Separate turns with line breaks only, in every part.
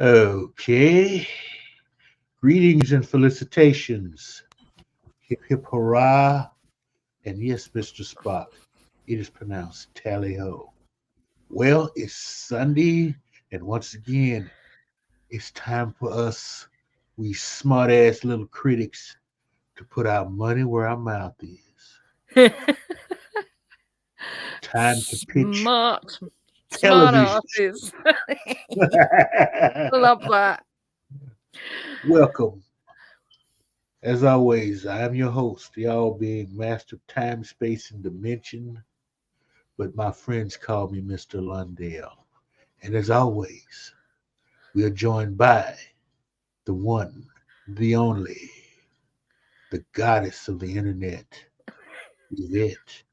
Okay. Greetings and felicitations. Hip hip hurrah. And yes, Mr. Spock, it is pronounced tally ho. Well, it's Sunday, and once again, it's time for us, we smart ass little critics, to put our money where our mouth is. Time to pitch
Smart, smart
television.
asses. Love that.
Welcome. As always, I am your host, y'all being master of time, space, and dimension, but my friends call me Mr. Lundell. And as always, we are joined by the one, the only, the goddess of the internet, Yvette.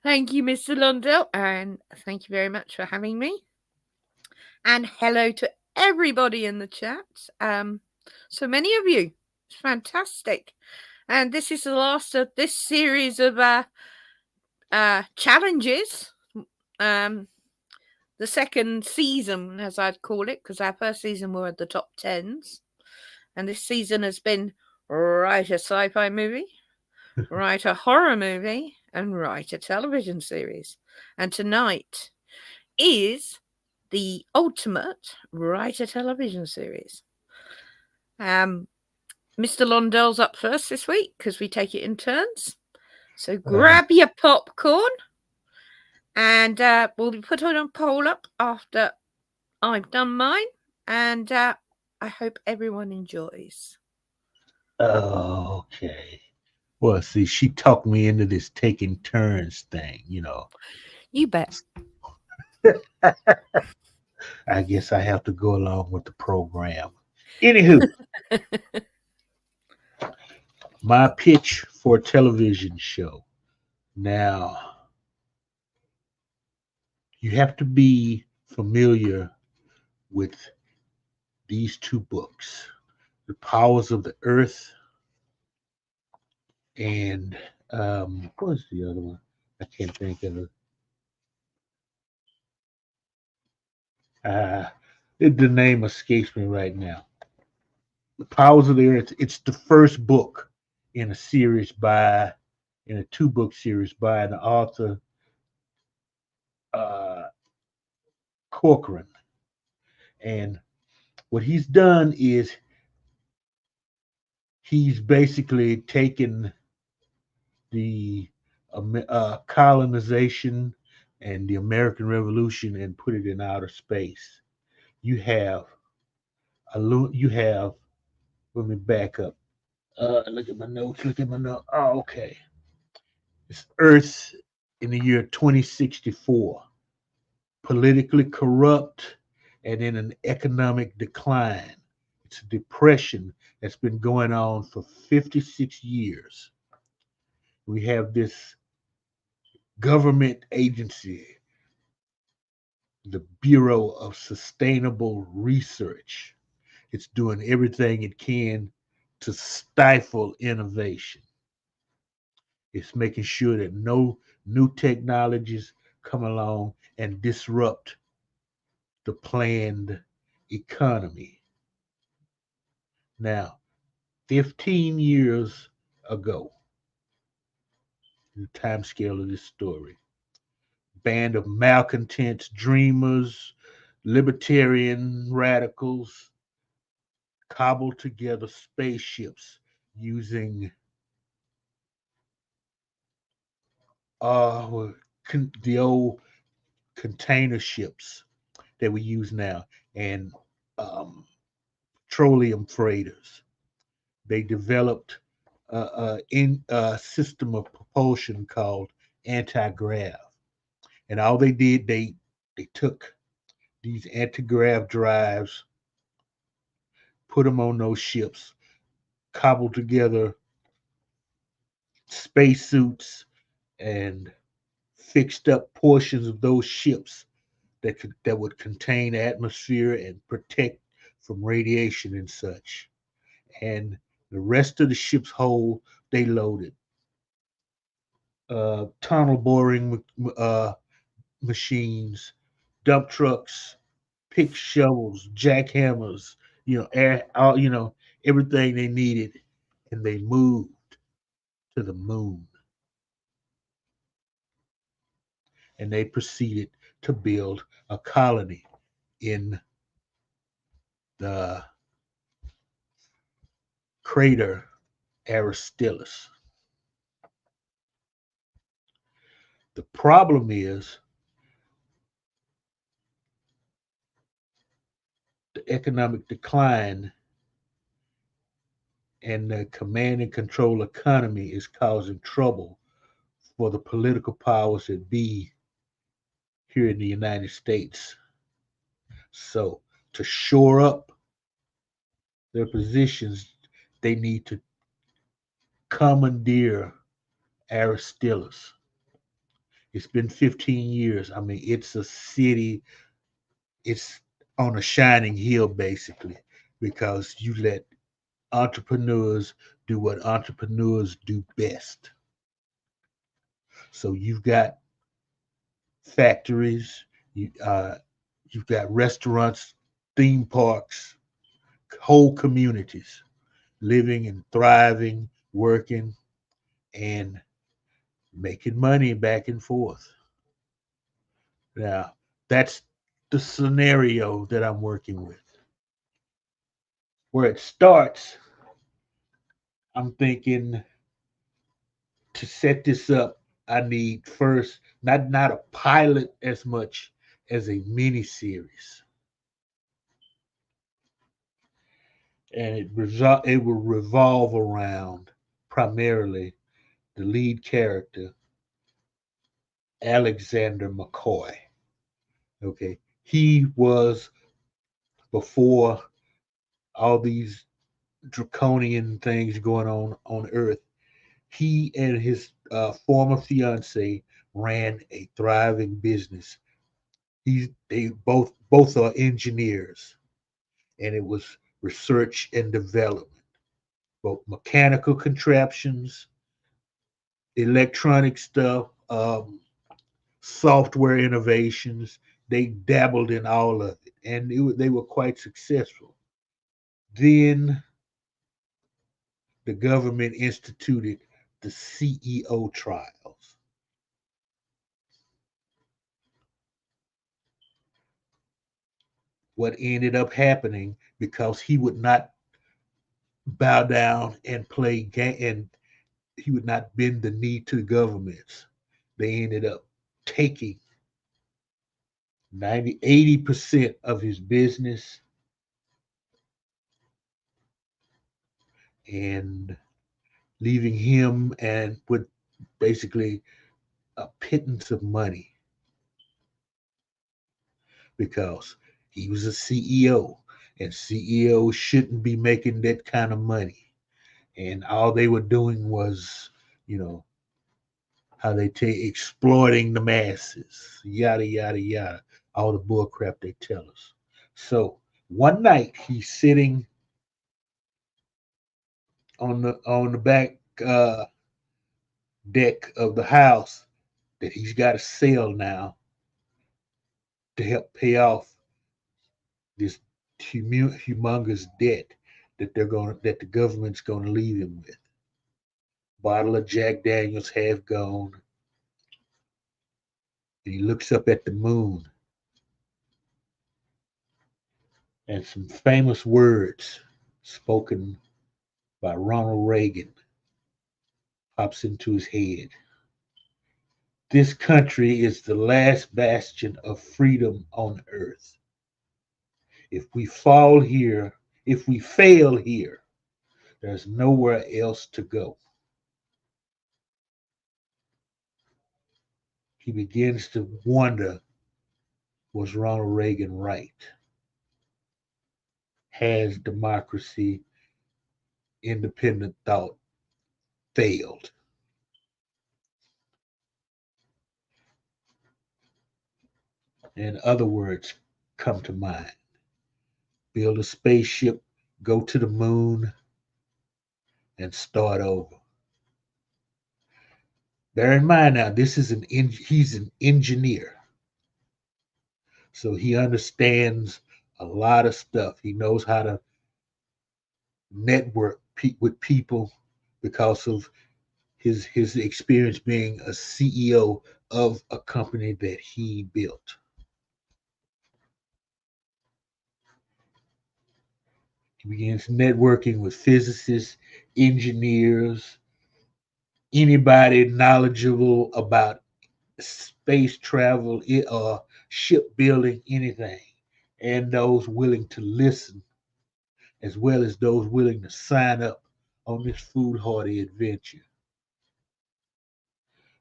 Thank you, Mr. Lundell, and thank you very much for having me. And hello to everybody in the chat. So many of you. It's fantastic. And this is the last of this series of challenges. Um, the second season, as I'd call it, because our first season were at the top tens. And this season has been write a sci-fi movie, write a horror movie, and write a television series. And tonight is the ultimate write a television series. Mr. Londell's up first this week because we take it in turns. So grab your popcorn and we'll be putting a poll up after I've done mine. And I hope everyone enjoys.
Okay. Well, see, she talked me into this taking turns thing.
You bet.
I guess I have to go along with the program. Anywho, my pitch for a television show. Now, you have to be familiar with these two books, The Powers of the Earth and what was the other one? I can't think of it. Uh, the name escapes me right now. The Powers of the Earth. It's the first book in a series in a two-book series by an author, uh, Corcoran. And what he's done is he's basically taken the colonization and the American Revolution and put it in outer space. You have you have. Let me back up. Look at my notes. Look at my notes. Oh, okay. It's Earth in the year 2064, politically corrupt and in an economic decline. It's a depression that's been going on for 56 years. We have this government agency, the Bureau of Sustainable Research. It's doing everything it can to stifle innovation. It's making sure that no new technologies come along and disrupt the planned economy. Now, 15 years ago, the time scale of this story, band of malcontents, dreamers, libertarian radicals cobbled together spaceships using uh, the old container ships that we use now and um, petroleum freighters. They developed a system of propulsion called anti-grav, and all they did they took these anti-grav drives, put them on those ships, cobbled together spacesuits, and fixed up portions of those ships that would contain atmosphere and protect from radiation and such. And the rest of the ship's hull they loaded tunnel boring machines, dump trucks, pick shovels, jackhammers, everything they needed, and they moved to the moon. And they proceeded to build a colony in the crater Aristillus. The problem is the economic decline and the command and control economy is causing trouble for the political powers that be here in the United States. So, to shore up their positions, they need to commandeer Aristillus. It's been 15 years. I mean, it's a city, it's on a shining hill, basically, because you let entrepreneurs do what entrepreneurs do best. So you've got factories, you've got restaurants, theme parks, whole communities living and thriving, working, and making money back and forth. Now, that's the scenario that I'm working with. Where it starts, I'm thinking to set this up, I need first not a pilot as much as a mini series. And it will revolve around primarily the lead character, Alexander McCoy. Okay, he was, before all these draconian things going on Earth, he and his former fiance ran a thriving business. They both are engineers, and it was research and development, both mechanical contraptions, electronic stuff, software innovations. They dabbled in all of it, and they were quite successful. Then the government instituted the CEO trials. What ended up happening, because he would not bow down and play game, and he would not bend the knee to the governments, they ended up taking 80% of his business and leaving him and with basically a pittance of money, because he was a CEO, and CEOs shouldn't be making that kind of money. And all they were doing was, you know, how they take exploiting the masses, yada yada yada, all the bull crap they tell us. So one night he's sitting on the back deck of the house that he's got to sell now to help pay off this humongous debt that the government's gonna leave him with. Bottle of Jack Daniels half gone, and he looks up at the moon, and some famous words spoken by Ronald Reagan pops into his head. This country is the last bastion of freedom on earth. If we fall here, if we fail here, there's nowhere else to go. He begins to wonder, was Ronald Reagan right? Has democracy, independent thought failed? In other words, come to mind. Build a spaceship, go to the moon, and start over. Bear in mind now, he's an engineer, so he understands a lot of stuff. He knows how to network with people because of his experience being a CEO of a company that he built. He begins networking with physicists, engineers, anybody knowledgeable about space travel, shipbuilding, anything, and those willing to listen, as well as those willing to sign up on this foolhardy adventure.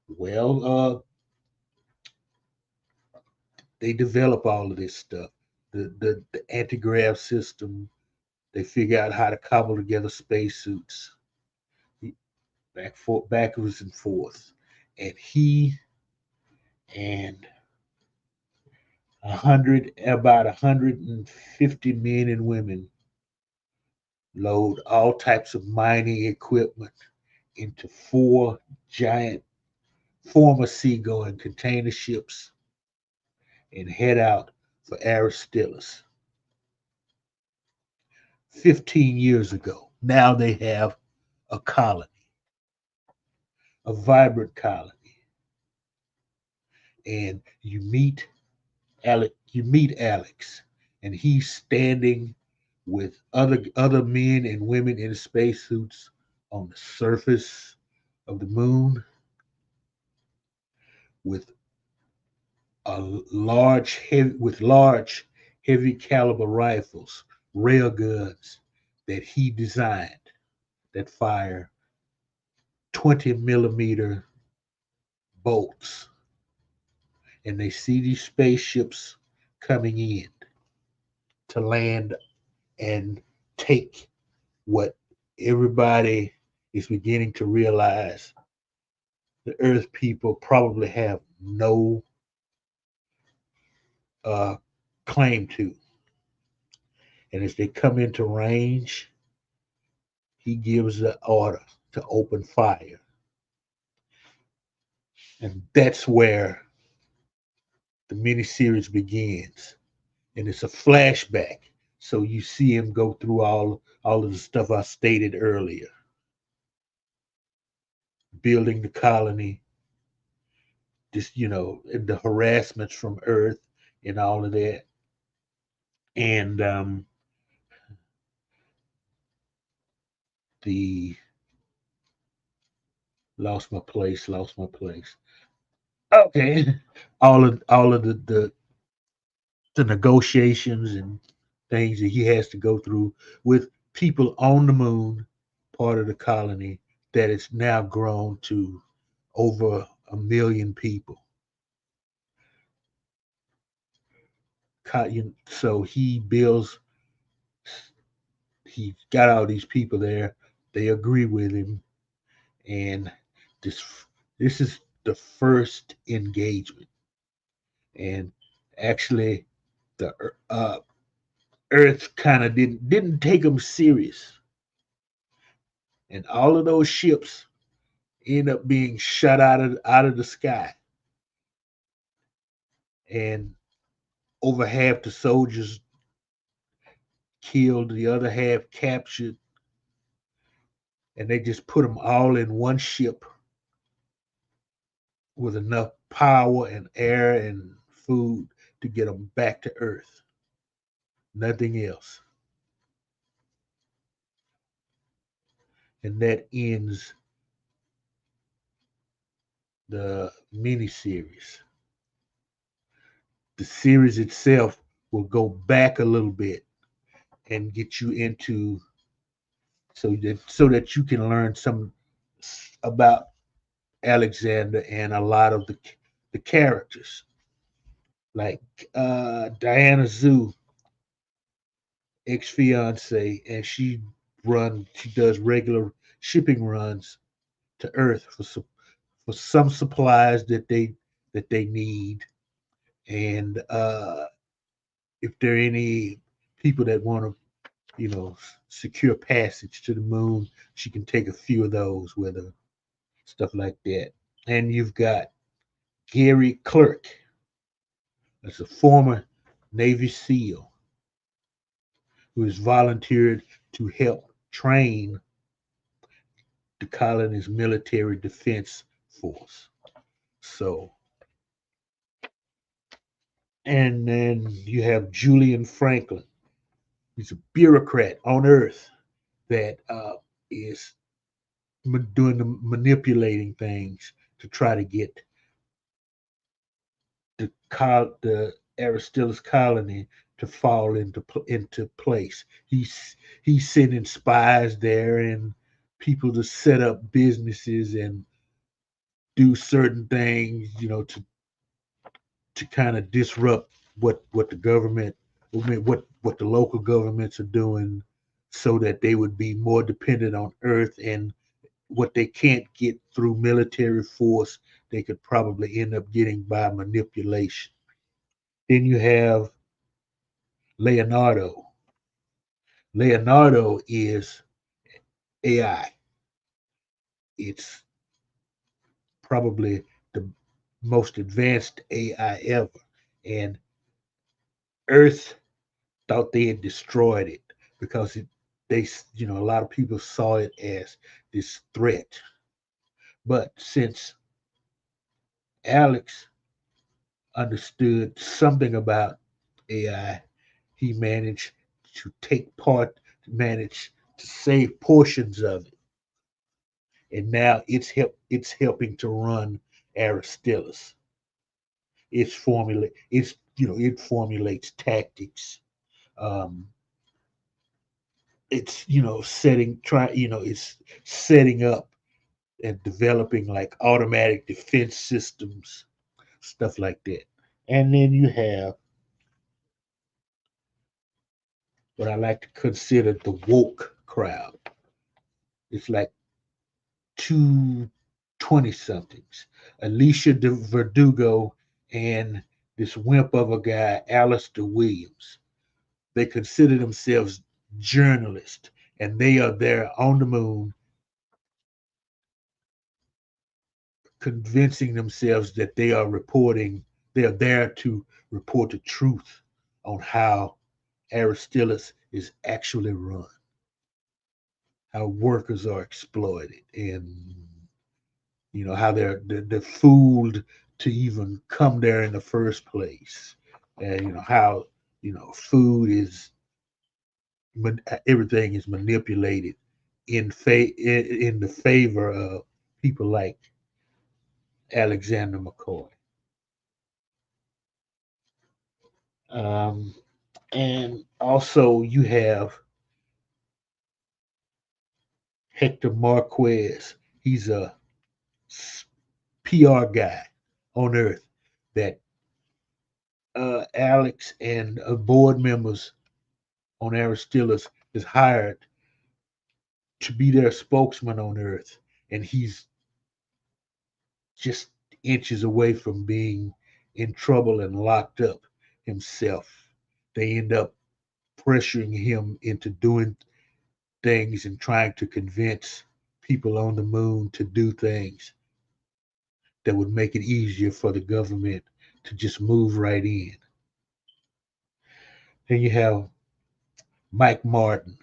Well, they develop all of this stuff. The anti-grav system. They figure out how to cobble together spacesuits, backwards and forth, and he and about 150 men and women load all types of mining equipment into four giant former seagoing container ships and head out for Aristelis. 15 years ago, now they have a colony, a vibrant colony. And you meet Alex, and he's standing with other men and women in spacesuits on the surface of the moon with large heavy caliber rifles, rail guns that he designed that fire 20 millimeter bolts. And they see these spaceships coming in to land and take what everybody is beginning to realize the Earth people probably have no uh, claim to. And as they come into range, he gives the order to open fire. And that's where the miniseries begins. And it's a flashback. So you see him go through all of the stuff I stated earlier. Building the colony, just the harassments from Earth and all of that. And the lost my place. Okay. All of the negotiations and things that he has to go through with people on the moon, part of the colony, that it's now grown to over 1 million people. So he's got all these people there. They agree with him, and this this is the first engagement. And actually, the Earth kind of didn't take them serious, and all of those ships end up being shot out of the sky, and over half the soldiers killed, the other half captured, and they just put them all in one ship with enough power and air and food to get them back to Earth. Nothing else. And that ends the miniseries. The series itself will go back a little bit and get you into so that you can learn some about Alexander and a lot of the characters, like Diana Zhu, ex fiance, and she does regular shipping runs to Earth for some supplies that they need, and if there are any people that want to secure passage to the moon, she can take a few of those with her, stuff like that. And you've got Gary Clerk, that's a former Navy SEAL, who has volunteered to help train the colony's military defense force. So, and then you have Julian Franklin. He's a bureaucrat on Earth that is doing the manipulating things to try to get the Aristillus colony to fall into place. He's sending spies there and people to set up businesses and do certain things, to kind of disrupt what the government, what the local governments are doing, so that they would be more dependent on Earth, and what they can't get through military force, they could probably end up getting by manipulation. Then you have Leonardo. Leonardo is AI. It's probably the most advanced AI ever. And Earth thought they had destroyed it because a lot of people saw it as this threat. But since Alex understood something about AI, he managed to save portions of it, and now it's helping to run Aristillus. It formulates tactics. Um, it's setting up and developing like automatic defense systems, stuff like that. And then you have what I like to consider the woke crowd. It's like two 20 somethings, Alicia Verdugo and this wimp of a guy, Alistair Williams. They consider themselves journalists, and they are there on the moon convincing themselves that they are there to report the truth on how Aristillus is actually run, how workers are exploited, and how they're fooled to even come there in the first place, and how food is everything is manipulated in the favor of people like Alexander McCoy. Um, and also you have Hector Marquez. He's a PR guy on Earth that Alex and board members on Aristillus is hired to be their spokesman on Earth, and he's just inches away from being in trouble and locked up himself. They end up pressuring him into doing things and trying to convince people on the moon to do things that would make it easier for the government to just move right in. Then you have Mike Martin,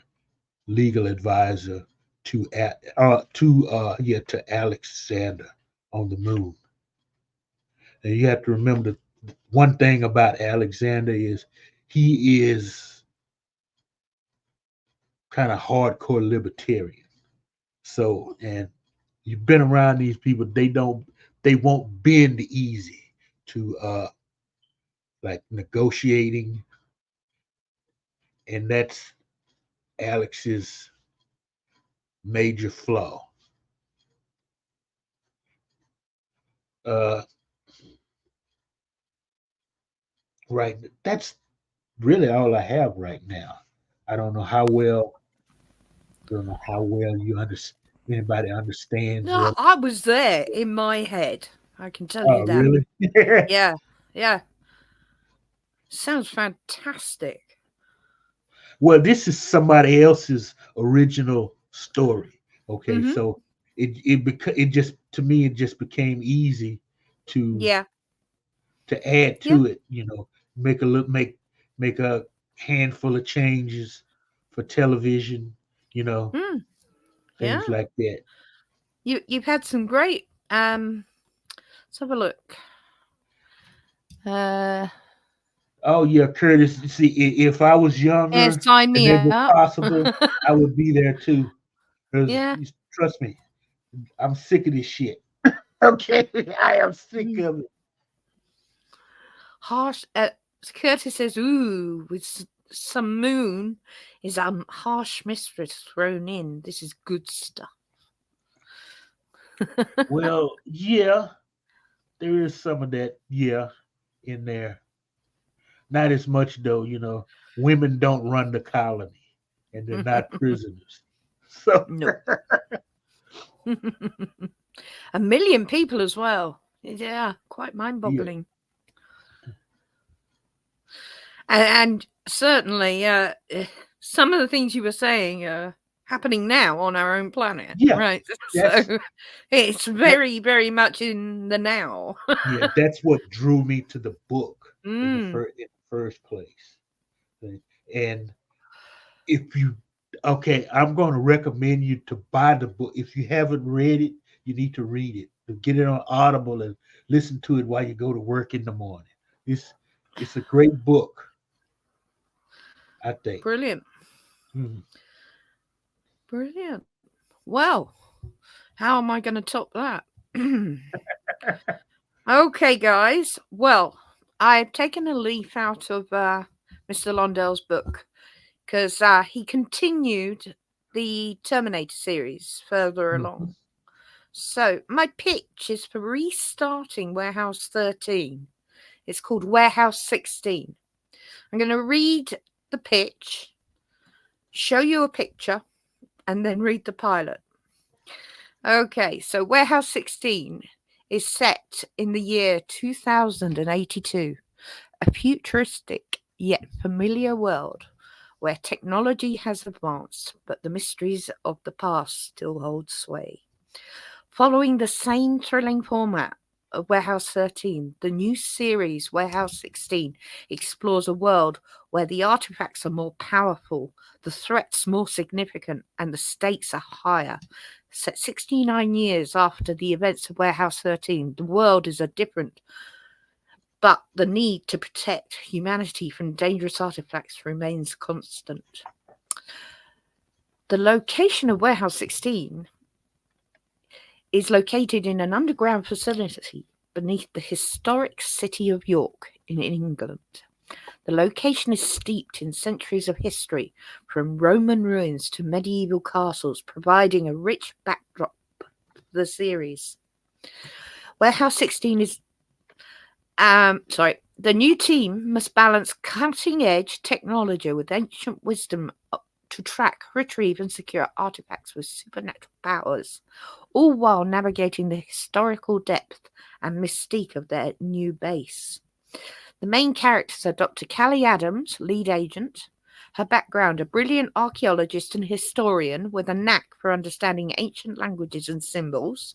legal advisor to Alexander on the moon. And you have to remember one thing about Alexander is he is kind of hardcore libertarian. So, and you've been around these people, they won't bend easy to like negotiating, and that's Alex's major flaw. Uh, right, that's really all I have right now. I don't know how well, you understand. Anybody understands
No,
what?
I was there in my head. I can tell you
Oh,
that.
really?
Yeah, yeah. Sounds fantastic.
Well, this is somebody else's original story. Okay,
Mm-hmm.
so it just, to me, it just became easy to
Yeah,
add
yeah,
to it. Make a handful of changes, for television, you know,
Mm, yeah.
things like that.
You've had some great. Let's have a look.
Oh yeah, Curtis. See, if I was
Yeah,
younger
sign
and
me
it was
up.
possible, I would be there too. Because
Yeah.
trust me, I'm sick of this shit. Okay, I am sick
Mm.
of it.
Harsh. Curtis says, "Ooh, with some moon is harsh mistress thrown in. This is good stuff."
Well, yeah, there is some of that, yeah, in there. Not as much though, you know. Women don't run the colony, and they're not prisoners. So
No. A million people as well. Yeah, quite
yeah,
mind-boggling. And certainly, some of the things you were saying are happening now on our own planet,
yeah,
right?
that's
So it's
that.
very, very much in the now.
Yeah, that's what drew me to the book in the
Mm.
first place. And if you, okay, I'm going to recommend you to buy the book. If you haven't read it, you need to read it. Get it on Audible and listen to it while you go to work in the morning. It's a great book, I think.
Brilliant.
Mhm.
Brilliant. Well, how am I going to top that? Okay, guys. Well, I've taken a leaf out of Mr. Londell's book because he continued the Terminator series further
Mhm.
along. So, my pitch is for restarting Warehouse 13. It's called Warehouse 16. I'm going to read the pitch, show you a picture, and then read the pilot. Okay, so Warehouse 16 is set in the year 2082, a futuristic yet familiar world where technology has advanced, but the mysteries of the past still hold sway. Following the same thrilling format of Warehouse 13, the new series Warehouse 16 explores a world where the artifacts are more powerful, the threats more significant, and the stakes are higher. Set 69 years after the events of Warehouse 13, the world is different, but the need to protect humanity from dangerous artifacts remains constant. The location of Warehouse 16 is located in an underground facility beneath the historic city of York in England. The location is steeped in centuries of history, from Roman ruins to medieval castles, providing a rich backdrop for the series. Warehouse 16 is the new team must balance cutting-edge technology with ancient wisdom to track, retrieve, and secure artifacts with supernatural powers, all while navigating the historical depth and mystique of their new base. The main characters are Dr. Callie Adams, lead agent. Her background, a brilliant archaeologist and historian with a knack for understanding ancient languages and symbols.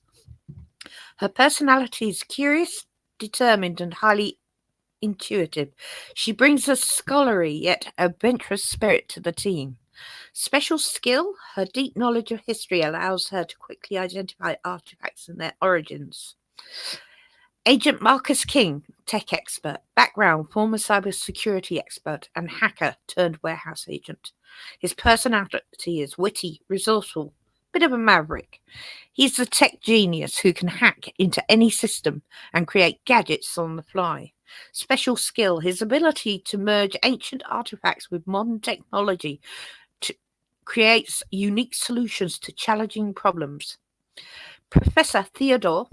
Her personality is curious, determined, and highly intuitive. She brings a scholarly yet adventurous spirit to the team. Special skill, her deep knowledge of history allows her to quickly identify artifacts and their origins. Agent Marcus King, tech expert. Background, former cybersecurity expert and hacker turned warehouse agent. His personality is witty, resourceful, bit of a maverick. He's the tech genius who can hack into any system and create gadgets on the fly. Special skill, his ability to merge ancient artifacts with modern technology creates unique solutions to challenging problems. Professor Theodore,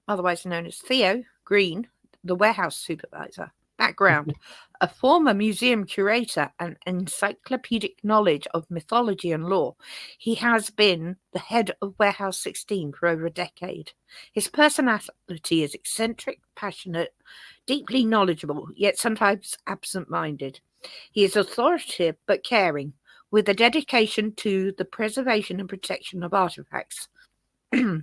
otherwise known as Theo Green, the warehouse supervisor. Background, a former museum curator and encyclopedic knowledge of mythology and lore. He has been the head of Warehouse 16 for over a decade. His personality is eccentric, passionate, deeply knowledgeable, yet sometimes absent-minded. He is authoritative but caring, with a dedication to the preservation and protection of artifacts.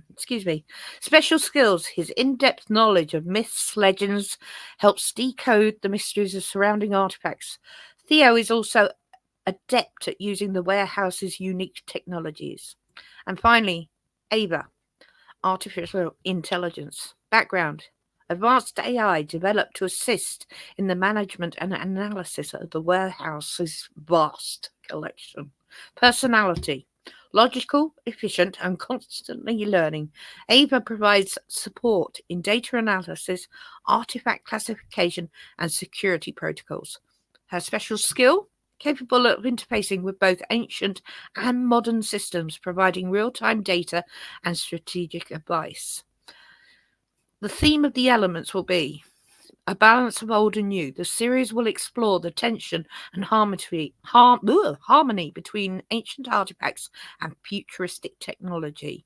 Excuse me. Special skills. His in-depth knowledge of myths, legends helps decode the mysteries of surrounding artifacts. Theo is also adept at using the warehouse's unique technologies. And finally, Ava, artificial intelligence. Background: advanced AI developed to assist in the management and analysis of the warehouse's vast collection. Personality: logical, efficient, and constantly learning. Ava provides support in data analysis, artifact classification, and security protocols. Her special skill: capable of interfacing with both ancient and modern systems, providing real-time data and strategic advice. The theme of the elements will be a balance of old and new. The series will explore the tension and harmony between ancient artifacts and futuristic technology.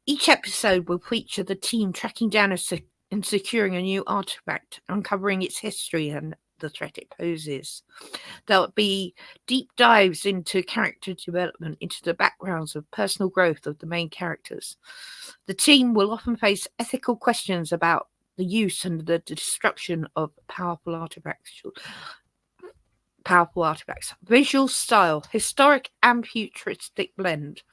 Each episode will feature the team tracking down and securing a new artifact, uncovering its history and the threat it poses. There'll be deep dives into character development, into the backgrounds of personal growth of the main characters. The team will often face ethical questions about the use and the destruction of powerful artifacts. Visual style: historic and futuristic blend.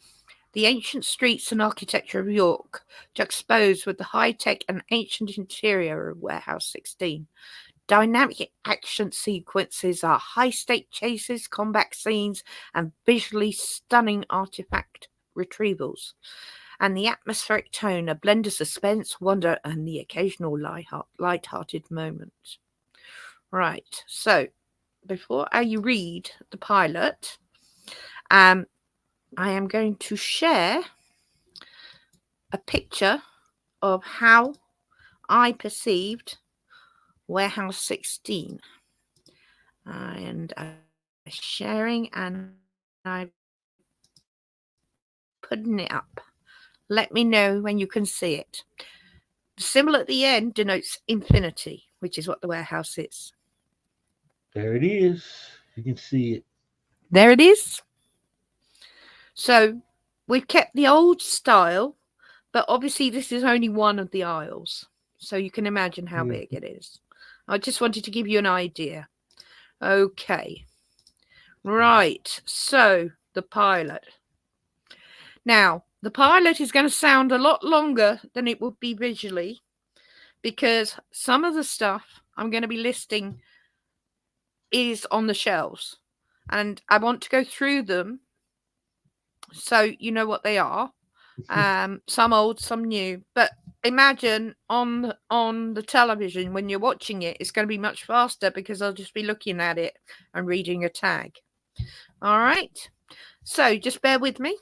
The ancient streets and architecture of York juxtaposed with the high-tech and ancient interior of Warehouse 16. Dynamic action sequences are high-stake chases, combat scenes, and visually stunning artifact retrievals. And the atmospheric tone, a blend of suspense, wonder, and the occasional light-hearted moment. Right, so before I read the pilot, I am going to share a picture of how I perceived Warehouse 16. And I'm sharing and I'm putting it up. Let me know when you can see it. The symbol at the end denotes infinity, which is what the warehouse is.
There it is. You can see it.
There it is. So we've kept the old style, but obviously this is only one of the aisles. So you can imagine how big it is. I just wanted to give you an idea. Okay. Right. So the pilot. Now, the pilot is going to sound a lot longer than it would be visually, because some of the stuff I'm going to be listing is on the shelves. And I want to go through them so you know what they are. Some old, some new. But imagine on the television when you're watching it, it's going to be much faster because I'll just be looking at it and reading a tag. All right. So just bear with me.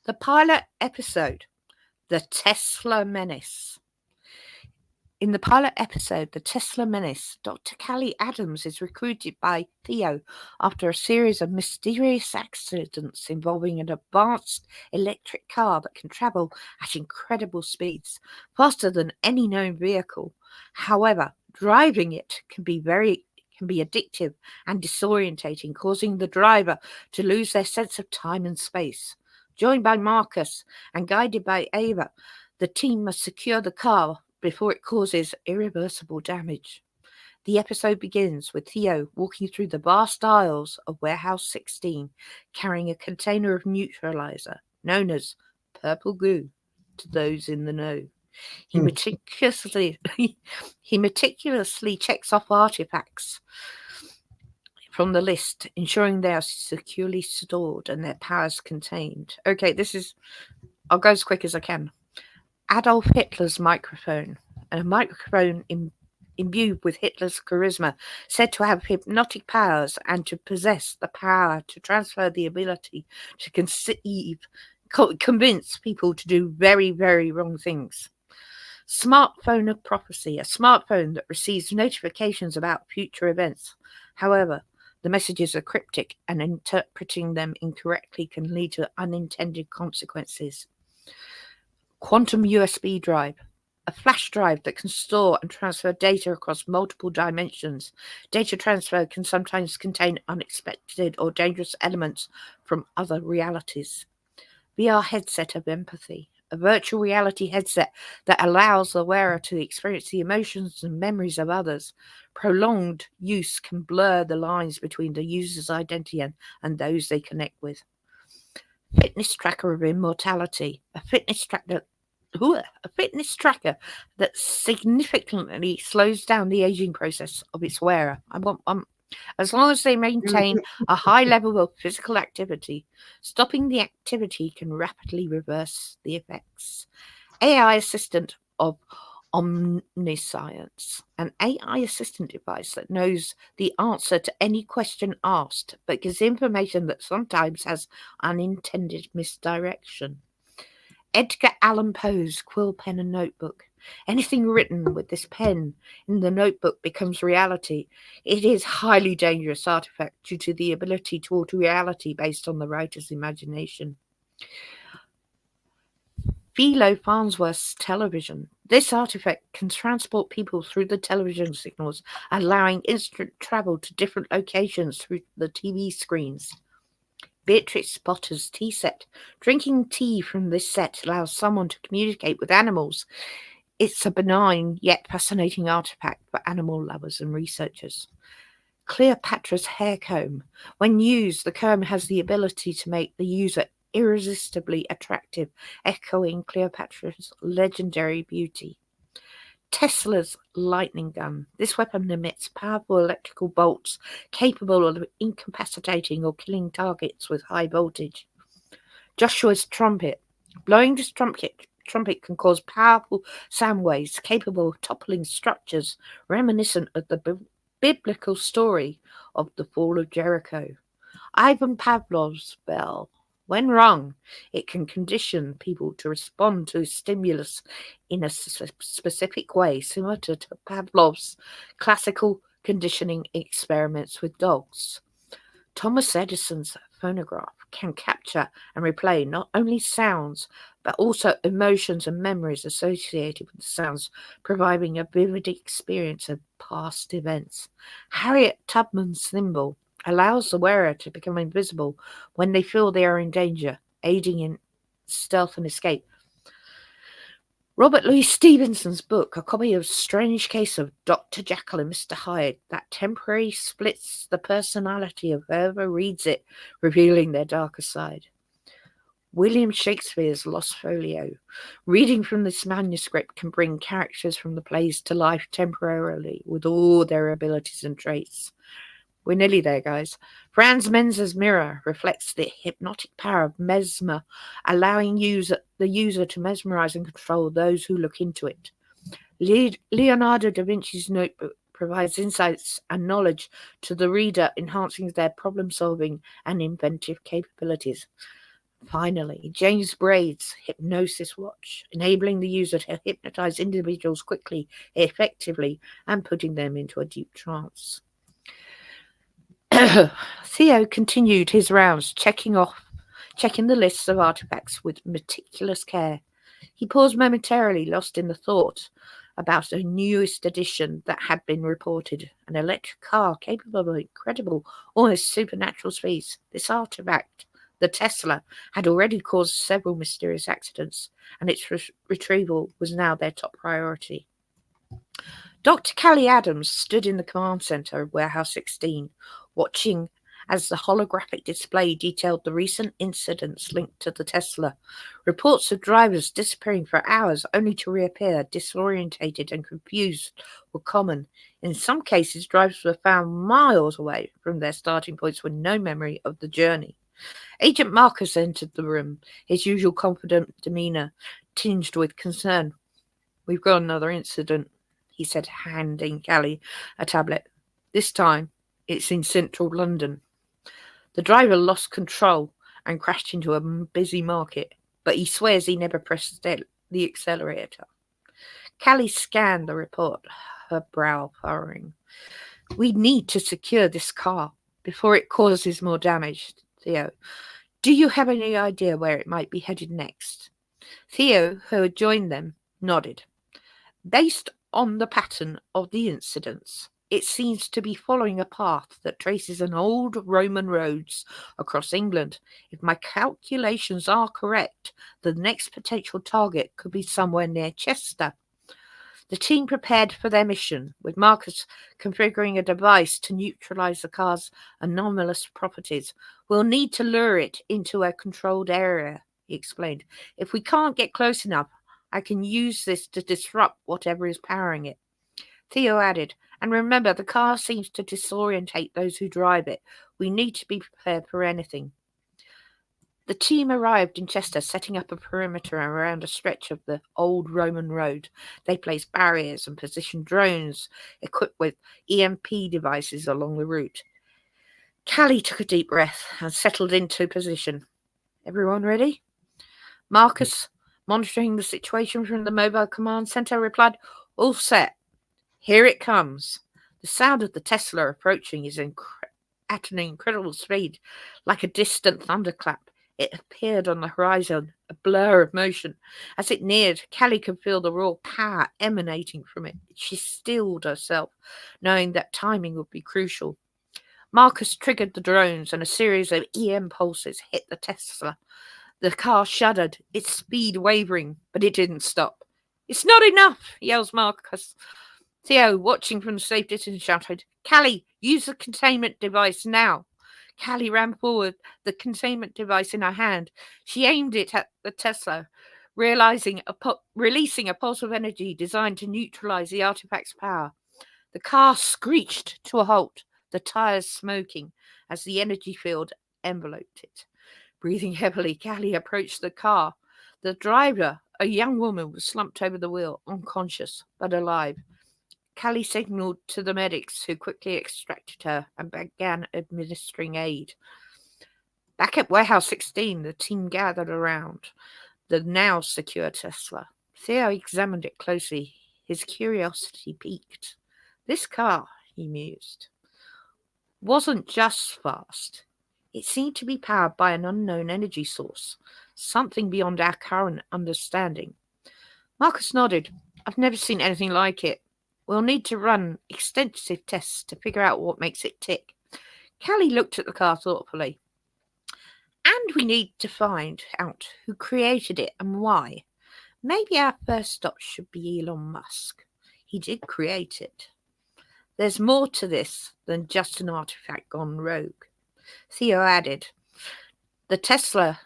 The pilot episode, The Tesla Menace. In the pilot episode, The Tesla Menace, Dr. Callie Adams is recruited by Theo after a series of mysterious accidents involving an advanced electric car that can travel at incredible speeds, faster than any known vehicle. However, driving it can be addictive and disorientating, causing the driver to lose their sense of time and space. Joined by Marcus and guided by Ava, the team must secure the car before it causes irreversible damage. The episode begins with Theo walking through the vast aisles of Warehouse 16, carrying a container of neutralizer, known as purple goo to those in the know. He meticulously checks off artifacts from the list, ensuring they are securely stored and their powers contained. Okay, I'll go as quick as I can. Adolf Hitler's microphone, a microphone imbued with Hitler's charisma, said to have hypnotic powers and to possess the power to transfer the ability to convince people to do very, very wrong things. Smartphone of prophecy, a smartphone that receives notifications about future events. However, the messages are cryptic and interpreting them incorrectly can lead to unintended consequences. Quantum USB drive, a flash drive that can store and transfer data across multiple dimensions. Data transfer can sometimes contain unexpected or dangerous elements from other realities. VR headset of empathy, a virtual reality headset that allows the wearer to experience the emotions and memories of others. Prolonged use can blur the lines between the user's identity and those they connect with. Fitness tracker of immortality. A fitness tracker that significantly slows down the aging process of its wearer. As long as they maintain a high level of physical activity, stopping the activity can rapidly reverse the effects. AI assistant of omniscience, an AI assistant device that knows the answer to any question asked, but gives information that sometimes has unintended misdirection. Edgar Allan Poe's quill pen and notebook. Anything written with this pen in the notebook becomes reality. It is a highly dangerous artifact due to the ability to alter reality based on the writer's imagination. Philo Farnsworth's television. This artifact can transport people through the television signals, allowing instant travel to different locations through the TV screens. Beatrix Potter's tea set. Drinking tea from this set allows someone to communicate with animals. It's a benign yet fascinating artifact for animal lovers and researchers. Cleopatra's hair comb. When used, the comb has the ability to make the user irresistibly attractive, echoing Cleopatra's legendary beauty. Tesla's lightning gun. This weapon emits powerful electrical bolts capable of incapacitating or killing targets with high voltage. Joshua's trumpet. Blowing this trumpet can cause powerful sound waves capable of toppling structures, reminiscent of the biblical story of the fall of Jericho. Ivan Pavlov's bell. When rung, it can condition people to respond to stimulus in a specific way, similar to Pavlov's classical conditioning experiments with dogs. Thomas Edison's phonograph can capture and replay not only sounds, but also emotions and memories associated with the sounds, providing a vivid experience of past events. Harriet Tubman's thimble allows the wearer to become invisible when they feel they are in danger, aiding in stealth and escape. Robert Louis Stevenson's book, a copy of Strange Case of Dr. Jekyll and Mr. Hyde, that temporarily splits the personality of whoever reads it, revealing their darker side. William Shakespeare's Lost Folio. Reading from this manuscript can bring characters from the plays to life temporarily with all their abilities and traits. We're nearly there, guys. Franz Menzer's mirror reflects the hypnotic power of mesmer, allowing the user to mesmerize and control those who look into it. Leonardo da Vinci's notebook provides insights and knowledge to the reader, enhancing their problem-solving and inventive capabilities. Finally, James Braid's hypnosis watch, enabling the user to hypnotize individuals quickly, effectively, and putting them into a deep trance. Theo continued his rounds, checking the lists of artifacts with meticulous care. He paused momentarily, lost in the thought about a newest addition that had been reported, an electric car capable of incredible, almost supernatural speeds. This artifact, the Tesla, had already caused several mysterious accidents, and its retrieval was now their top priority. Dr. Callie Adams stood in the command center of Warehouse 16, watching as the holographic display detailed the recent incidents linked to the Tesla. Reports of drivers disappearing for hours only to reappear disorientated and confused were common. In some cases, drivers were found miles away from their starting points with no memory of the journey. Agent Marcus entered the room, his usual confident demeanor tinged with concern. "We've got another incident," he said, handing Callie a tablet. "This time, it's in central London. The driver lost control and crashed into a busy market, but he swears he never pressed the accelerator." Callie scanned the report, her brow furrowing. "We need to secure this car before it causes more damage, Theo. Do you have any idea where it might be headed next?" Theo, who had joined them, nodded. "Based on the pattern of the incidents, It seems to be following a path that traces an old Roman roads across England. If my calculations are correct, the next potential target could be somewhere near Chester. The team prepared for their mission, with Marcus configuring a device to neutralize the car's anomalous properties. We'll need to lure it into a controlled area, he explained. If we can't get close enough, I can use this to disrupt whatever is powering it. Theo added, and remember, the car seems to disorientate those who drive it. We need to be prepared for anything. The team arrived in Chester, setting up a perimeter around a stretch of the old Roman road. They placed barriers and positioned drones equipped with EMP devices along the route. Callie took a deep breath and settled into position. Everyone ready? Marcus, monitoring the situation from the mobile command center, replied, all set. Here it comes. The sound of the Tesla approaching is at an incredible speed, like a distant thunderclap. It appeared on the horizon, a blur of motion. As it neared, Callie could feel the raw power emanating from it. She steeled herself, knowing that timing would be crucial. Marcus triggered the drones, and a series of EM pulses hit the Tesla. The car shuddered, its speed wavering, but it didn't stop. It's not enough, yells Marcus. Theo, watching from the safe distance, shouted, Callie, use the containment device now. Callie ran forward, the containment device in her hand. She aimed it at the Tesla, releasing a pulse of energy designed to neutralize the artifact's power. The car screeched to a halt, the tires smoking as the energy field enveloped it. Breathing heavily, Callie approached the car. The driver, a young woman, was slumped over the wheel, unconscious but alive. Callie signaled to the medics, who quickly extracted her and began administering aid. Back at Warehouse 16, the team gathered around the now secure Tesla. Theo examined it closely. His curiosity piqued. This car, he mused, wasn't just fast. It seemed to be powered by an unknown energy source, something beyond our current understanding. Marcus nodded. I've never seen anything like it. We'll need to run extensive tests to figure out what makes it tick. Callie looked at the car thoughtfully. And we need to find out who created it and why. Maybe our first stop should be Elon Musk. He did create it. There's more to this than just an artifact gone rogue. Theo added the Tesla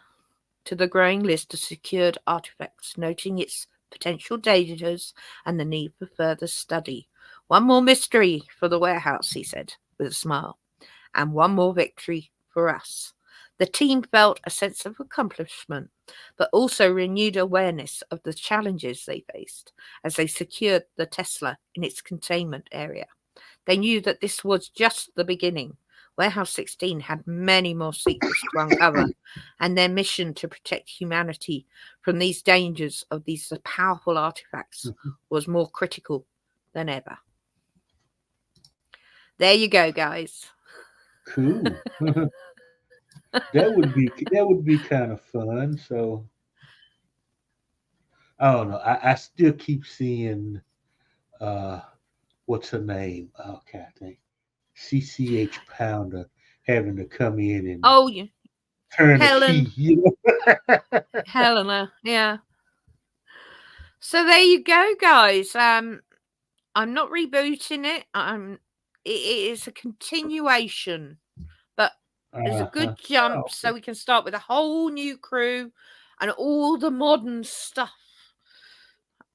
to the growing list of secured artifacts, noting its potential dangers and the need for further study. One more mystery for the warehouse, he said with a smile, and one more victory for us. The team felt a sense of accomplishment, but also renewed awareness of the challenges they faced as they secured the Tesla in its containment area. They knew that this was just the beginning. Warehouse 16 had many more secrets to uncover, and their mission to protect humanity from these dangers of these powerful artifacts was more critical than ever. There you go, guys.
Cool. That would be kind of fun. So I don't know. I still keep seeing what's her name? Okay, I think CCH Pounder having to come in and turn
Helen.
the key.
Helena, yeah. So there you go, guys. I'm not rebooting it. It is a continuation, but there's a good jump, so we can start with a whole new crew and all the modern stuff.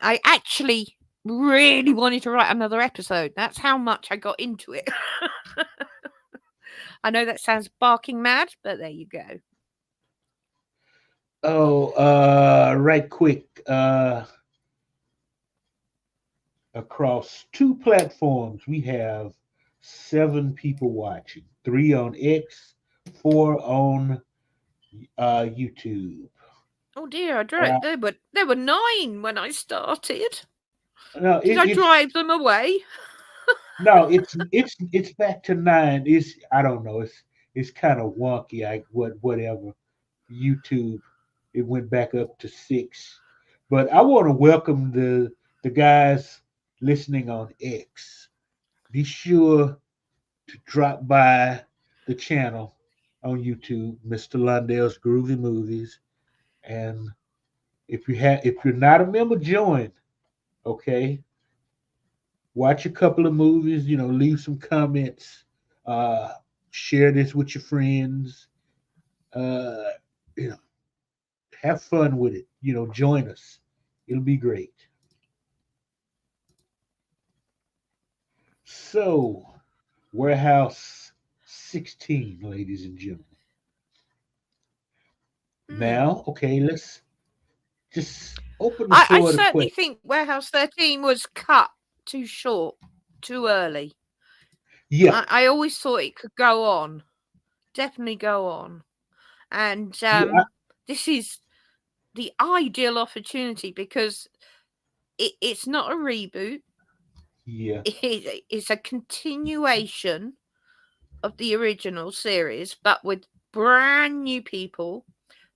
I actually really wanted to write another episode. That's how much I got into it. I know that sounds barking mad, but there you go.
Oh, right quick. Across 2 platforms, we have 7 people watching. 3 on X, 4 on YouTube.
Oh dear, there were 9 when I started.
No,
Did I drive them away?
No, it's back to 9. I don't know. It's kind of wonky. Whatever. YouTube, it went back up to 6. But I want to welcome the guys listening on X. be sure to drop by the channel on YouTube, Mr. Lundell's Groovy Movies. And if you're not a member, join. Okay, watch a couple of movies. Leave some comments. Uh, Share this with your friends. Uh, you know, have fun with it. Join us. It'll be great. So, Warehouse 16, ladies and gentlemen. Now, okay, let's just open the
I
floor to
certainly
questions.
think Warehouse 13 was cut too short, too early.
Yeah,
I always thought it could go on. Definitely go on. And
yeah,
this is the ideal opportunity because it's not a reboot.
yeah,
It's a continuation of the original series, but with brand new people,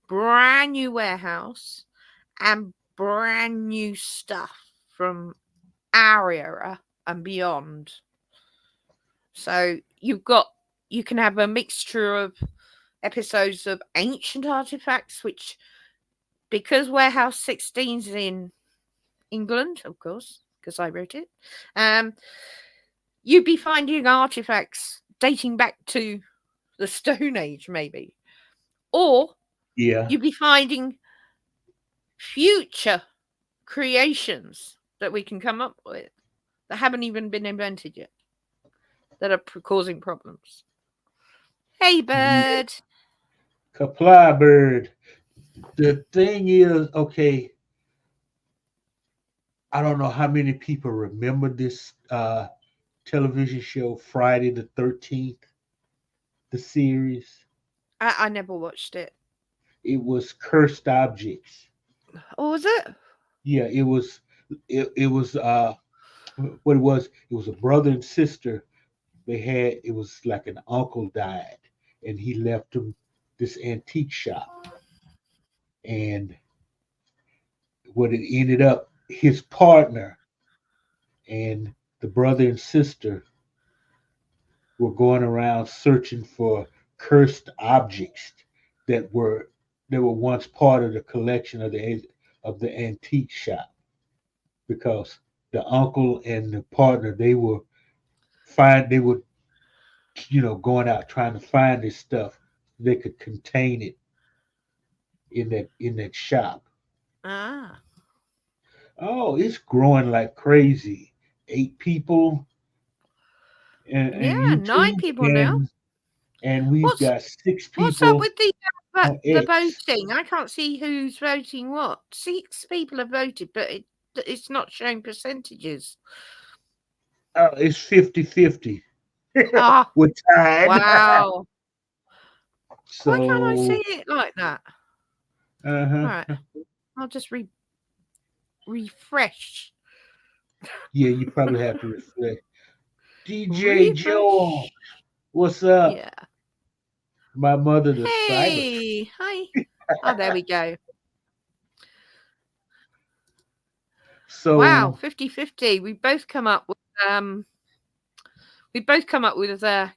brand new warehouse, and brand new stuff from our era and beyond. So you can have a mixture of episodes of ancient artifacts, which, because Warehouse 16's in England, of course, because I wrote it, you'd be finding artifacts dating back to the Stone Age, maybe. Or
yeah.
you'd be finding future creations that we can come up with that haven't even been invented yet, that are causing problems. Hey, bird.
Kapla bird. The thing is, okay, I don't know how many people remember this television show, Friday the 13th, the series.
I never watched it.
It was Cursed Objects.
Oh, was it?
Yeah, it was. It was what it was a brother and sister. It was like an uncle died, and he left them this antique shop. And what it ended up, his partner and the brother and sister were going around searching for cursed objects that were once part of the collection of the antique shop, because the uncle and the partner, they were going out trying to find this stuff. They could contain it in that shop.
Ah.
Oh, it's growing like crazy. 8 people and
Yeah, 9
YouTube,
people now.
and we've
What's
got 6
what's up
people
with the
on X.
voting? I can't see who's voting what. 6 people have voted, but it's not showing percentages.
It's 50-50.
Ah,
We're tied.
wow. Why can't I
So,
see it like that? All
uh-huh.
right, I'll just refresh.
Yeah, you probably have to reflect. DJ Joel, what's up?
Yeah.
My mother, the cyber.
Hey, hi. Oh, there we go.
So,
Wow, 50-50. We both come up with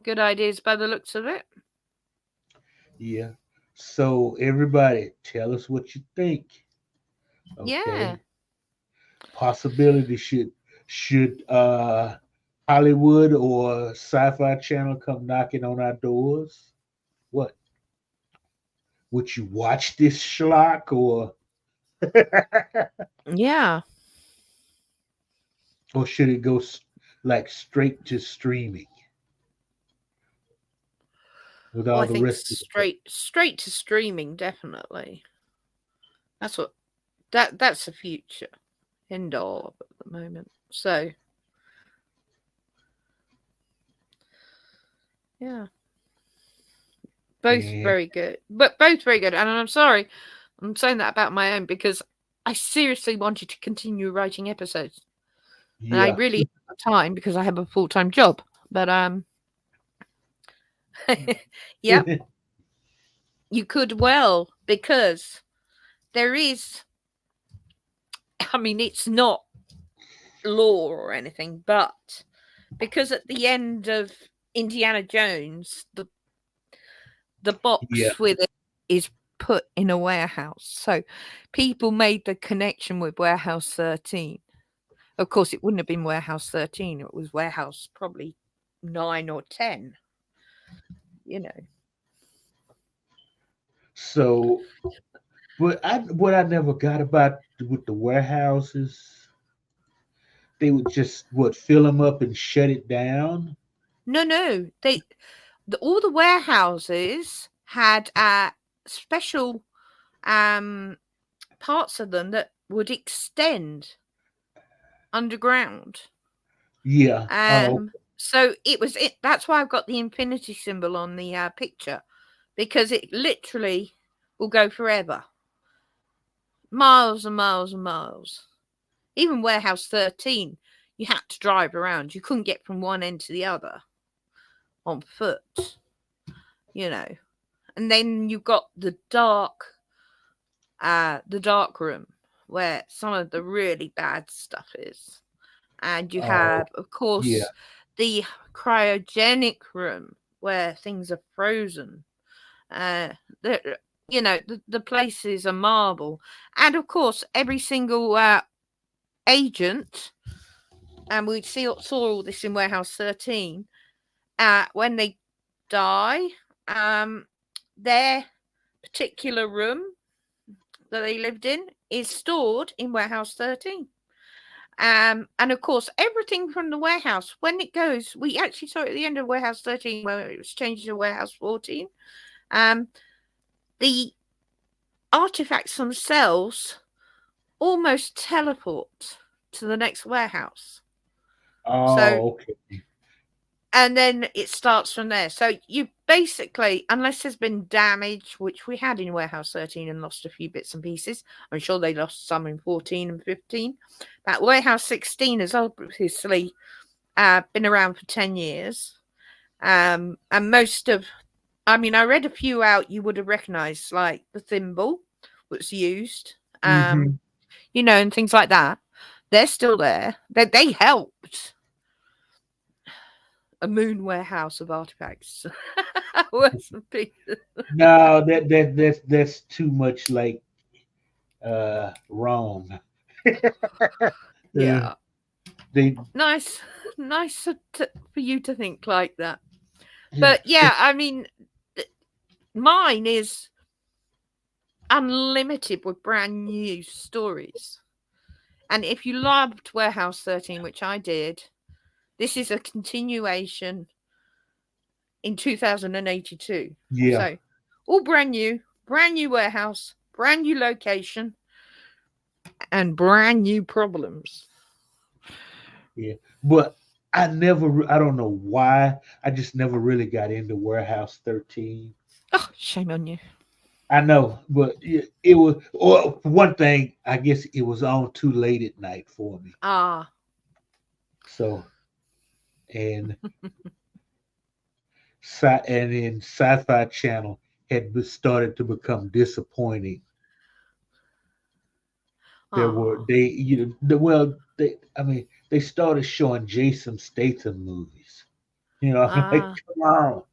good ideas by the looks of it.
yeah. So everybody, tell us what you think. Okay.
Yeah.
Possibility should Hollywood or Sci-Fi Channel come knocking on our doors? What? Would you watch this schlock or
Yeah.
or should it go like straight to streaming with all
Well, I
the
think
rest of
straight to streaming, definitely. That's the future end all at the moment. So yeah. Both very good. But both very good. And I'm sorry, I'm saying that about my own because I seriously wanted to continue writing episodes. And I really have time because I have a full-time job. But yeah, you could well, because there is, I mean, it's not law or anything, but because at the end of Indiana Jones, the box
Yeah.
with it is put in a warehouse. So people made the connection with Warehouse 13. Of course, it wouldn't have been Warehouse 13. It was Warehouse probably 9 or 10. You know.
So, but what I never got about with the warehouses, they would just fill them up and shut it down.
No. All the warehouses had special parts of them that would extend underground.
Yeah.
So that's why I've got the infinity symbol on the picture, because it literally will go forever. Miles and miles and miles. Even Warehouse 13, you had to drive around. You couldn't get from one end to the other on foot, you know. And then you've got the dark room where some of the really bad stuff is. And you have, of course, the cryogenic room where things are frozen. The place is a marvel. And of course, every single agent, and we saw all this in Warehouse 13, when they die, their particular room that they lived in is stored in Warehouse 13. And of course, everything from the warehouse, when it goes, we actually saw it at the end of Warehouse 13 where it was changed to Warehouse 14. The artifacts themselves almost teleport to the next warehouse.
Okay.
And then it starts from there. So you basically, unless there's been damage, which we had in Warehouse 13 and lost a few bits and pieces. I'm sure they lost some in 14 and 15. But Warehouse 16 has obviously been around for 10 years. And most of, I read a few out you would have recognized, like the thimble was used, and things like that. They're still there. They helped. A moon warehouse of artifacts.
No, that's too much like wrong.
Yeah. Nice for you to think like that. But yeah, mine is unlimited with brand new stories. And if you loved Warehouse 13, which I did, this is a continuation in 2082.
Yeah.
So all brand new warehouse, brand new location, and brand new problems.
Yeah. But I don't know why, I just never really got into Warehouse 13.
Oh, shame on you.
I know, but it was, or one thing, I guess it was on too late at night for me. So, and then Sci-Fi Channel had started to become disappointing. They started showing Jason Statham movies. I'm like, come on.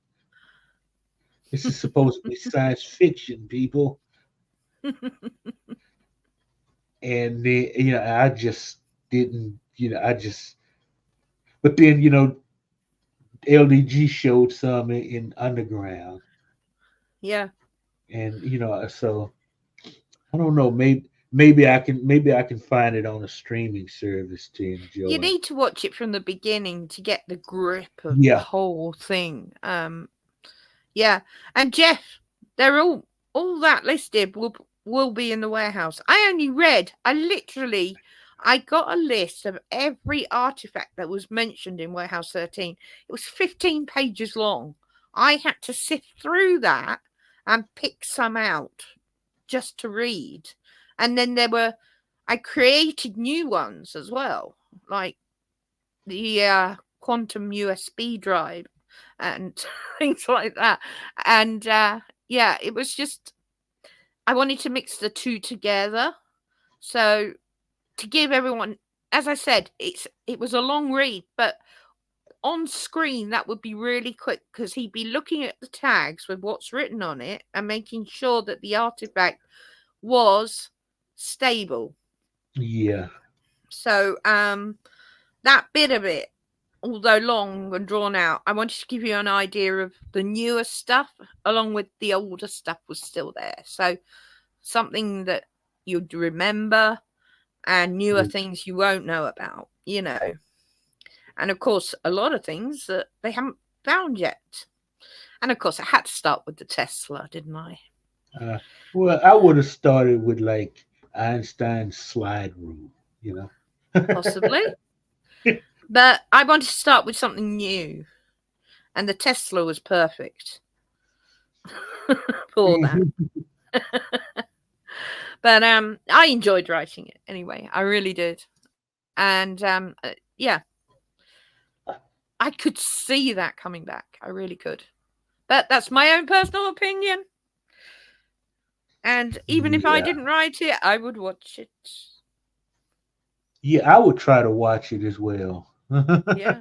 This is supposed to be science fiction, people. And then, I just didn't, but then, LDG showed some in Underground.
Yeah.
And, so I don't know, maybe I can find it on a streaming service to enjoy.
You need to watch it from the beginning to get the grip of the whole thing. Yeah. And Jeff, they're all that listed will be in the warehouse. I got a list of every artifact that was mentioned in Warehouse 13. It was 15 pages long. I had to sift through that and pick some out just to read. And then I created new ones as well, like the quantum USB drive and things like that. And it was just, I wanted to mix the two together. So to give everyone, as I said, it was a long read, but on screen, that would be really quick because he'd be looking at the tags with what's written on it and making sure that the artifact was stable.
Yeah.
So that bit of it, although long and drawn out, I wanted to give you an idea of the newer stuff along with the older stuff was still there. So something that you'd remember and newer things you won't know about, you know. And of course, a lot of things that they haven't found yet. And of course, I had to start with the Tesla, didn't I?
Well, I would have started with like Einstein's slide rule, you know.
Possibly. But I wanted to start with something new. And the Tesla was perfect for that. But I enjoyed writing it anyway. I really did. And yeah, I could see that coming back. I really could. But that's my own personal opinion. And even if I didn't write it, I would watch it.
Yeah, I would try to watch it as well.
Yeah.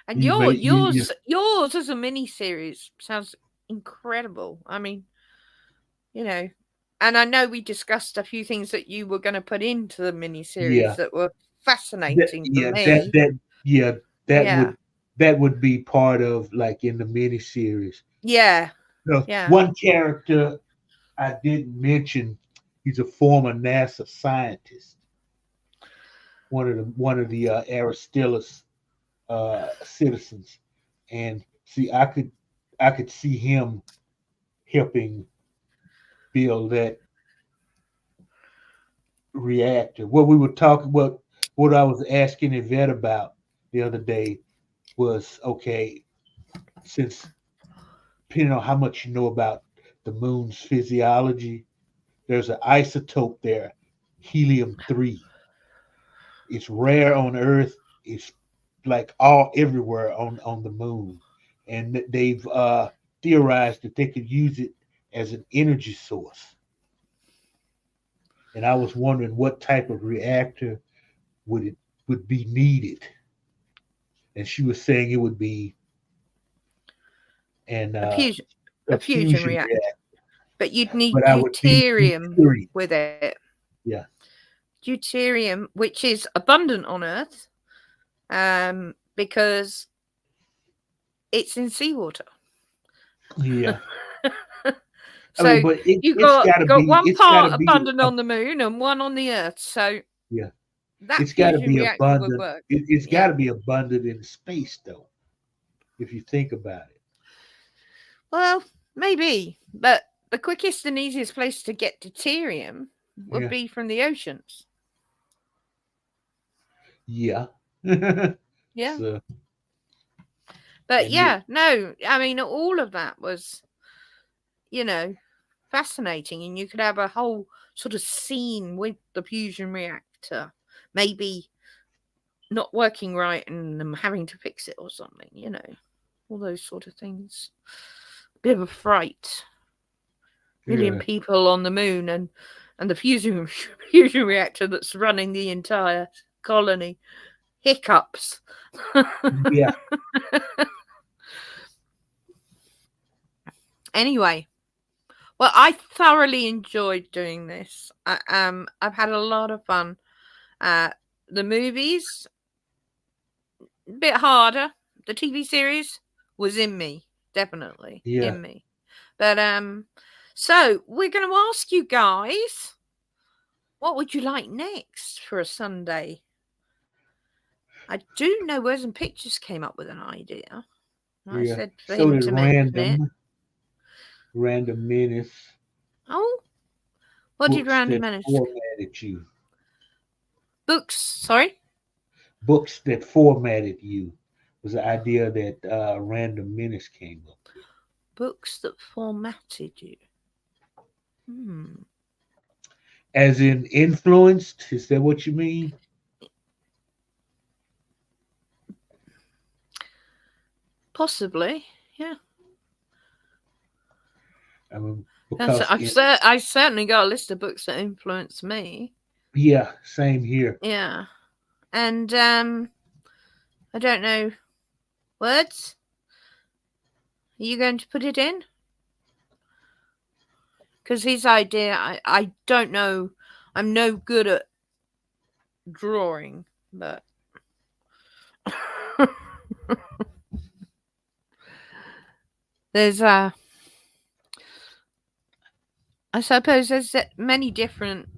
And yours as a mini series sounds incredible. I mean, you know, and I know we discussed a few things that you were going to put into the mini series that were fascinating for me.
That would be part of like in the mini series.
Yeah.
One character I didn't mention, he's a former NASA scientist. One of the Aristillus citizens, and see, I could see him helping build that reactor. What we were talking about, what I was asking Yvette about the other day was, okay, since depending on how much you know about the moon's physiology, there's an isotope there, helium-3. It's rare on Earth. It's like all everywhere on the moon, and they've theorized that they could use it as an energy source. And I was wondering what type of reactor would be needed. And she was saying it would be
a fusion reactor. But you'd need deuterium with it.
Yeah.
Deuterium, which is abundant on Earth, because it's in seawater.
Yeah.
So you've got one part abundant on the moon and one on the Earth. So
yeah,
it's got to be
abundant. It's got to be abundant in space, though, if you think about it.
Well, maybe, but the quickest and easiest place to get deuterium would be from the oceans.
Yeah.
Yeah. So, but no, I mean, all of that was, you know, fascinating. And you could have a whole sort of scene with the fusion reactor, maybe not working right and them having to fix it or something, you know, all those sort of things. A bit of a fright. Million people on the moon and the fusion reactor that's running the entire colony. Hiccups.
Yeah.
Anyway, well, I thoroughly enjoyed doing this. I've had a lot of fun. The movies, a bit harder. The TV series was in me, definitely in me. But so we're going to ask you guys, what would you like next for a Sunday? I do know Words and Pictures came up with an idea. I said for him to mention it.
Random Menace.
Oh, what did Random Menace?
Formatted you.
Books, sorry.
Books that formatted you was the idea that Random Menace came up with.
Books that formatted you.
As in influenced? Is that what you mean?
Possibly, yeah.
I mean,
I certainly got a list of books that influenced me.
Yeah, same here.
Yeah, and I don't know. Words? Are you going to put it in? Because his idea, I don't know. I'm no good at drawing, but there's I suppose there's many different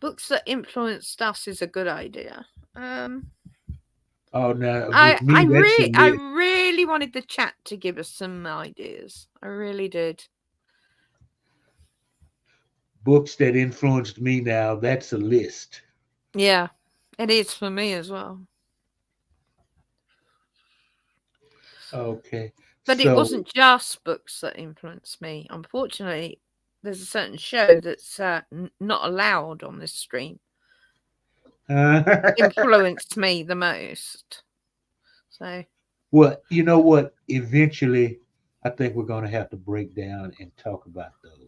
books that influenced us is a good idea.
Oh, now with me,
I
that's a list.
really wanted the chat to give us some ideas. I really did.
Books that influenced me. Now that's a list.
Yeah, it is for me as well.
Okay,
But it
so
wasn't just books that influenced me. Unfortunately, there's a certain show that's not allowed on this stream. Influenced me the most. So,
well, you know what? Eventually, I think we're going to have to break down and talk about those.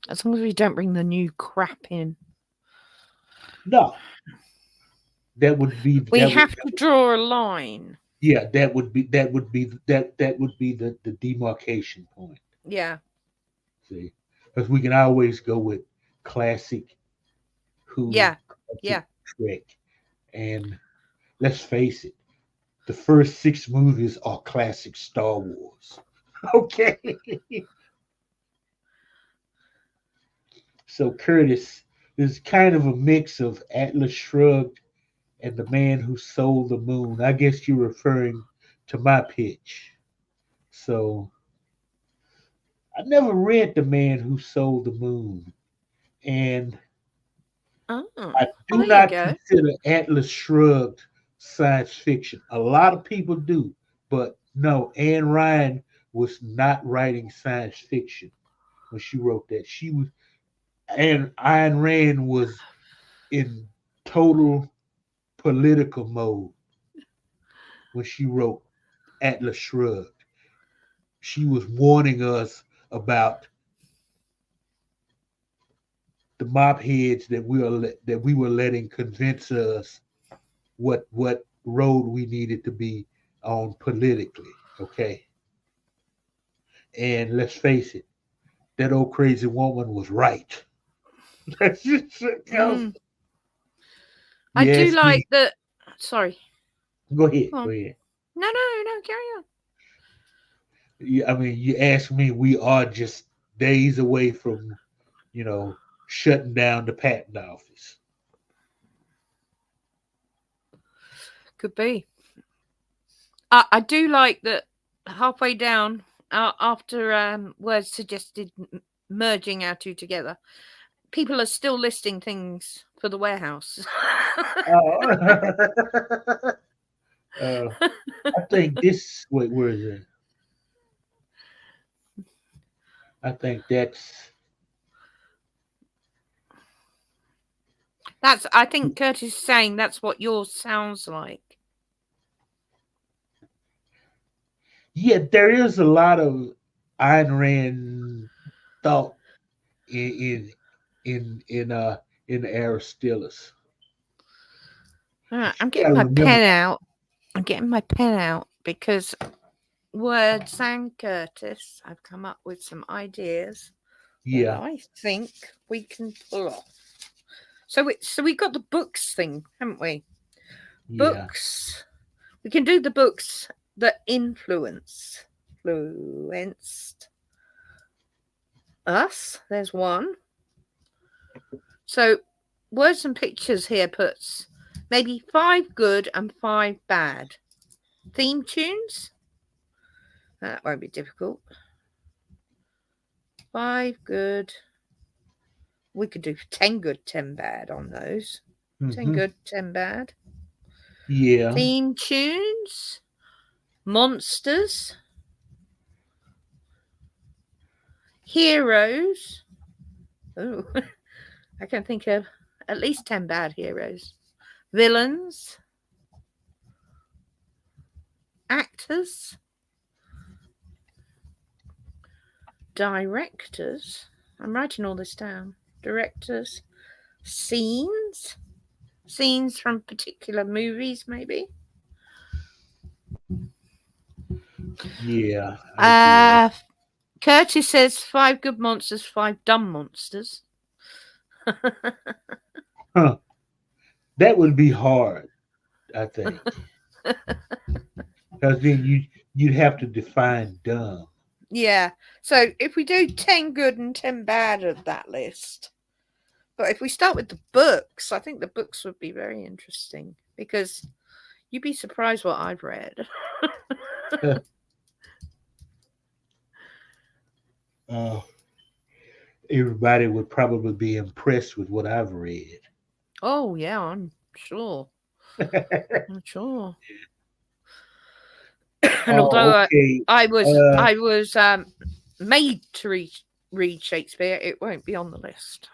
As long as we don't bring the new crap in.
No, that would be
We
that would
have to draw a line.
yeah, that would be the demarcation point.
Yeah.
See, because we can always go with classic Who,
Yeah.
classic
Yeah.
Trek, and let's face it, the first 6 movies are classic Star Wars. Okay. So Curtis is kind of a mix of Atlas Shrugged and The Man Who Sold the Moon. I guess you're referring to my pitch. So I never read The Man Who Sold the Moon, and
Oh.
I do
Well, there you
not
go.
consider Atlas Shrugged science fiction. A lot of people do, but no, Anne Ryan was not writing science fiction when she wrote that. She was, and Ayn Rand was in total political mode when she wrote Atlas Shrugged. She was warning us about the mop heads that we were letting convince us what road we needed to be on politically. Okay, and let's face it, that old crazy woman was right. That's just
Mm. I do
yes,
like that. Sorry.
go ahead,
Go
go
on.
ahead.
No, carry on.
I mean, you ask me, we are just days away from, you know, shutting down the patent office.
Could be. I do like that halfway down, after words suggested merging our two together, people are still listing things for the warehouse.
I think this. Wait, where is it? I think that's.
I think Curtis is saying that's what yours sounds like.
Yeah, there is a lot of Ayn Rand thought in Aristoteles.
Right, I'm
You
getting
gotta
my
remember.
pen out. I'm getting my pen out because Words and Curtis, I've come up with some ideas
Yeah,
that I think we can pull off. So we got the books thing, haven't we?
yeah.
Books. We can do the books that influenced us. There's one. So Words and Pictures here puts maybe 5 good and 5 bad. Theme tunes? That won't be difficult. 5 good. We could do 10 good, 10 bad on those. 10 good, 10 bad.
Yeah.
Theme tunes. Monsters. Heroes. Oh, I can think of at least 10 bad heroes. Villains. Actors. Directors. I'm writing all this down. Directors. Scenes. scenes from particular movies, maybe.
Yeah. I
Curtis says 5 good monsters, 5 dumb monsters.
Huh. That would be hard, I think. Because then you'd have to define dumb.
Yeah. So if we do 10 good and 10 bad of that list, but if we start with the books, I think the books would be very interesting because you'd be surprised what I've read.
Everybody would probably be impressed with what I've read.
Oh, yeah, I'm sure. I'm sure. And although
okay.
I was made to read Shakespeare, it won't be on the list.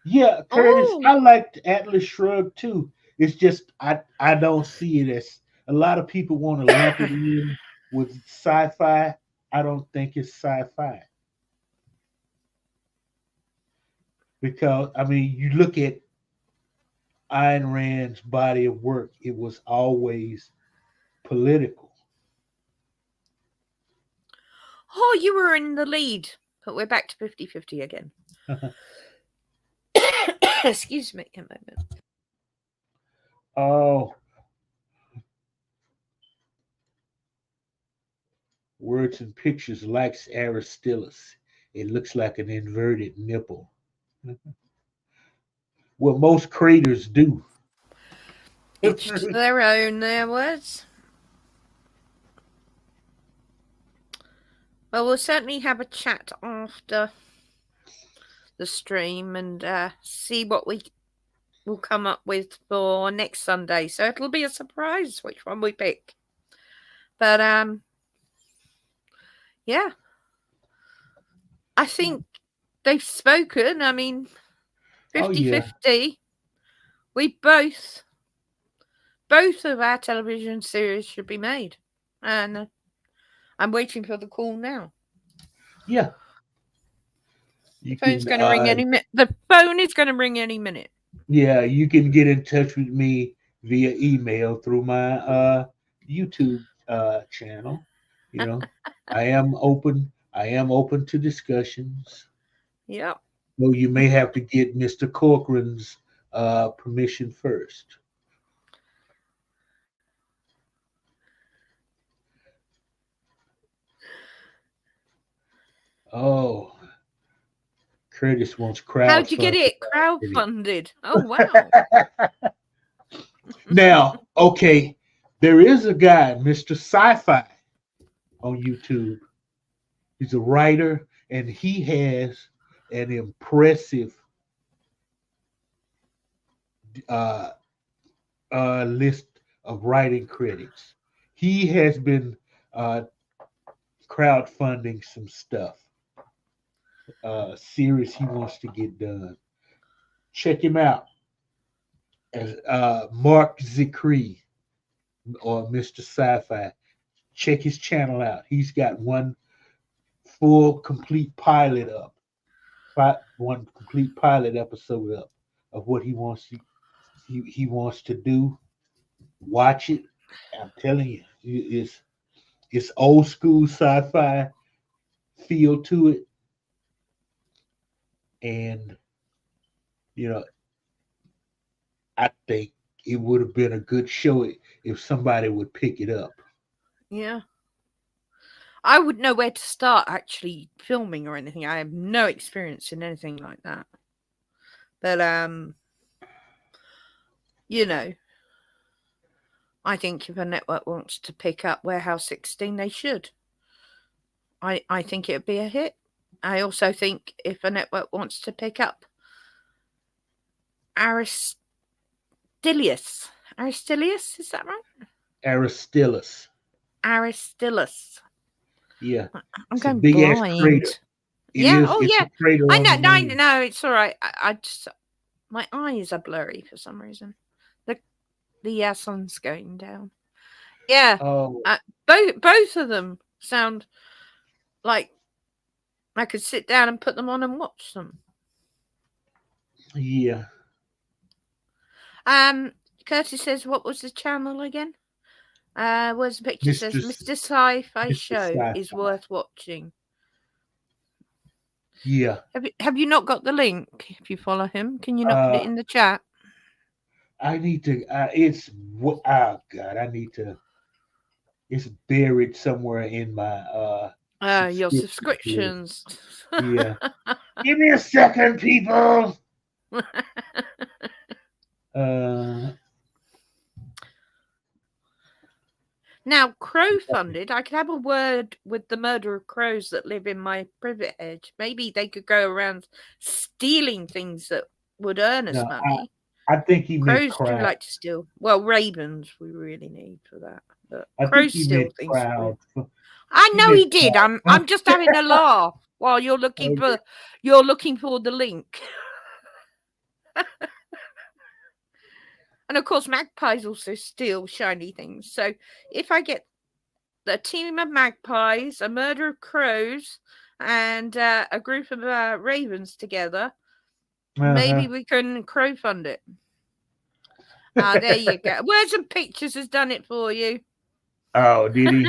Yeah, Curtis, I liked Atlas Shrugged too. It's just I don't see it as a lot of people want to lump it in with sci-fi. I don't think it's sci-fi. Because I mean, you look at Ayn Rand's body of work, it was always political.
Oh, you were in the lead, but we're back to 50-50 again. Excuse me a moment.
Oh, Words and Pictures likes Aristillus. It looks like an inverted nipple. Well, most craters do.
Each to their own, their words. Well, we'll certainly have a chat after the stream and see what we will come up with for next Sunday. So it'll be a surprise which one we pick. But yeah, I think they've spoken. I mean, 50-50. We both of our television series should be made, and I'm waiting for the call now.
Yeah.
The phone's going to ring any minute. The phone is going to ring any minute.
Yeah, you can get in touch with me via email through my YouTube channel. You know, I am open to discussions.
Yeah.
Though you may have to get Mr. Corcoran's permission first. Oh, Curtis wants crowdfunded.
How'd you get it crowdfunded? Oh, wow.
Now, okay, there is a guy, Mr. Sci-Fi, on YouTube. He's a writer, and he has an impressive list of writing credits. He has been crowdfunding some stuff, series he wants to get done. Check him out as Mark Zicree or Mr. Sci-Fi. Check his channel out. He's got one full complete pilot up, one complete pilot episode up of what he wants to do. Watch it. I'm telling you, it's old school sci-fi feel to it, and you know, I think it would have been a good show if somebody would pick it up.
Yeah. I wouldn't know where to start actually filming or anything. I have no experience in anything like that. But you know, I think if a network wants to pick up Warehouse 16, they should. I think it'd be a hit. I also think if a network wants to pick up Aristillus, is that right?
Aristillus. Yeah.
I'm going big blind. Yeah. Oh, yeah. I know. No, it's all right. I just my eyes are blurry for some reason. The sun's going down. Yeah.
Oh.
Both of them sound like I could sit down and put them on and watch them.
Yeah.
Curtis says, what was the channel again? Where's the picture? Says
Mr.
Mr. Sci-Fi
Mr.
Show is
Sci-Fi.
worth watching.
Yeah.
Have you not got the link? If you follow him, can you not put it in the chat?
I need to. It's oh God. I need to. It's buried somewhere in my
Your
subscriptions list.
subscriptions.
Yeah. Give me a second, people. Uh.
Now, crow funded, I could have a word with the murder of crows that live in my privet hedge. Maybe they could go around stealing things that would earn us
No,
money.
I think he meant
Crows do
crowd.
like to steal. Well, ravens we really need for that. But
I think
crows
he
steal
meant
things.
crowd.
I
He
know
meant
he did.
crowd.
I'm just having a laugh while you're looking for the link. And of course, magpies also steal shiny things. So if I get a team of magpies, a murder of crows, and a group of ravens together, maybe we can crowdfund it. There you go. Words and Pictures has done it for you.
Oh, did he?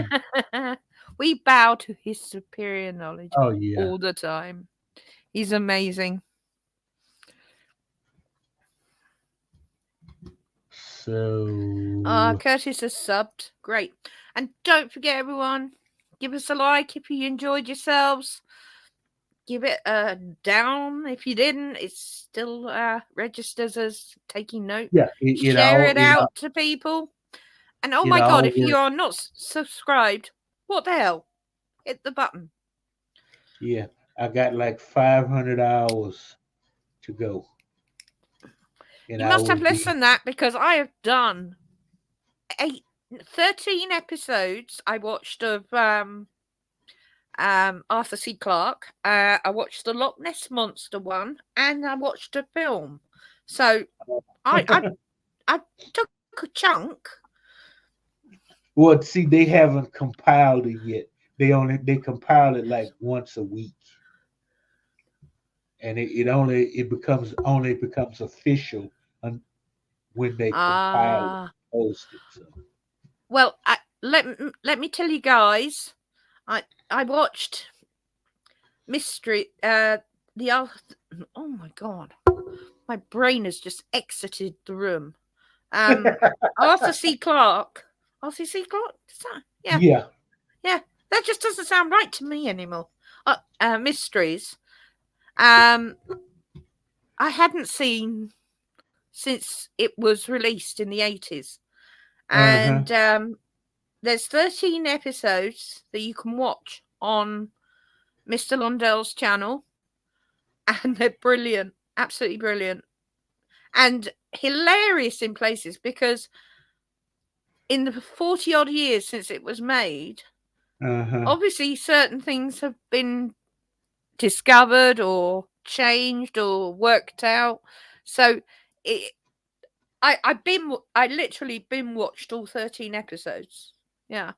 We bow to his superior knowledge
Yeah.
all the time. He's amazing.
So
Curtis has subbed. Great. And don't forget, everyone, give us a like if you enjoyed yourselves. Give it a down if you didn't. It still registers as taking note.
yeah,
Share it out to people. And oh my God, if you are not subscribed, what the hell? Hit the button.
Yeah, I got like 500 hours to go.
You must have less than that because I have done 13 episodes I watched of Arthur C. Clarke. I watched the Loch Ness Monster one, and I watched a film. So I took a chunk.
Well, see, they haven't compiled it yet. They compile it like once a week, and it becomes official when they compile it, post it. So.
Well, let me tell you guys, I watched Mystery. Oh my God, my brain has just exited the room. Arthur C. Clarke. Arthur C. Clarke? Yeah. That just doesn't sound right to me anymore. Mysteries. I hadn't seen since it was released in the 80s. And there's 13 episodes that you can watch on Mr. Lundell's channel. And they're brilliant. Absolutely brilliant. And hilarious in places because in the 40 odd years since it was made, obviously certain things have been discovered or changed or worked out. So I literally been watched all 13 episodes. Yeah.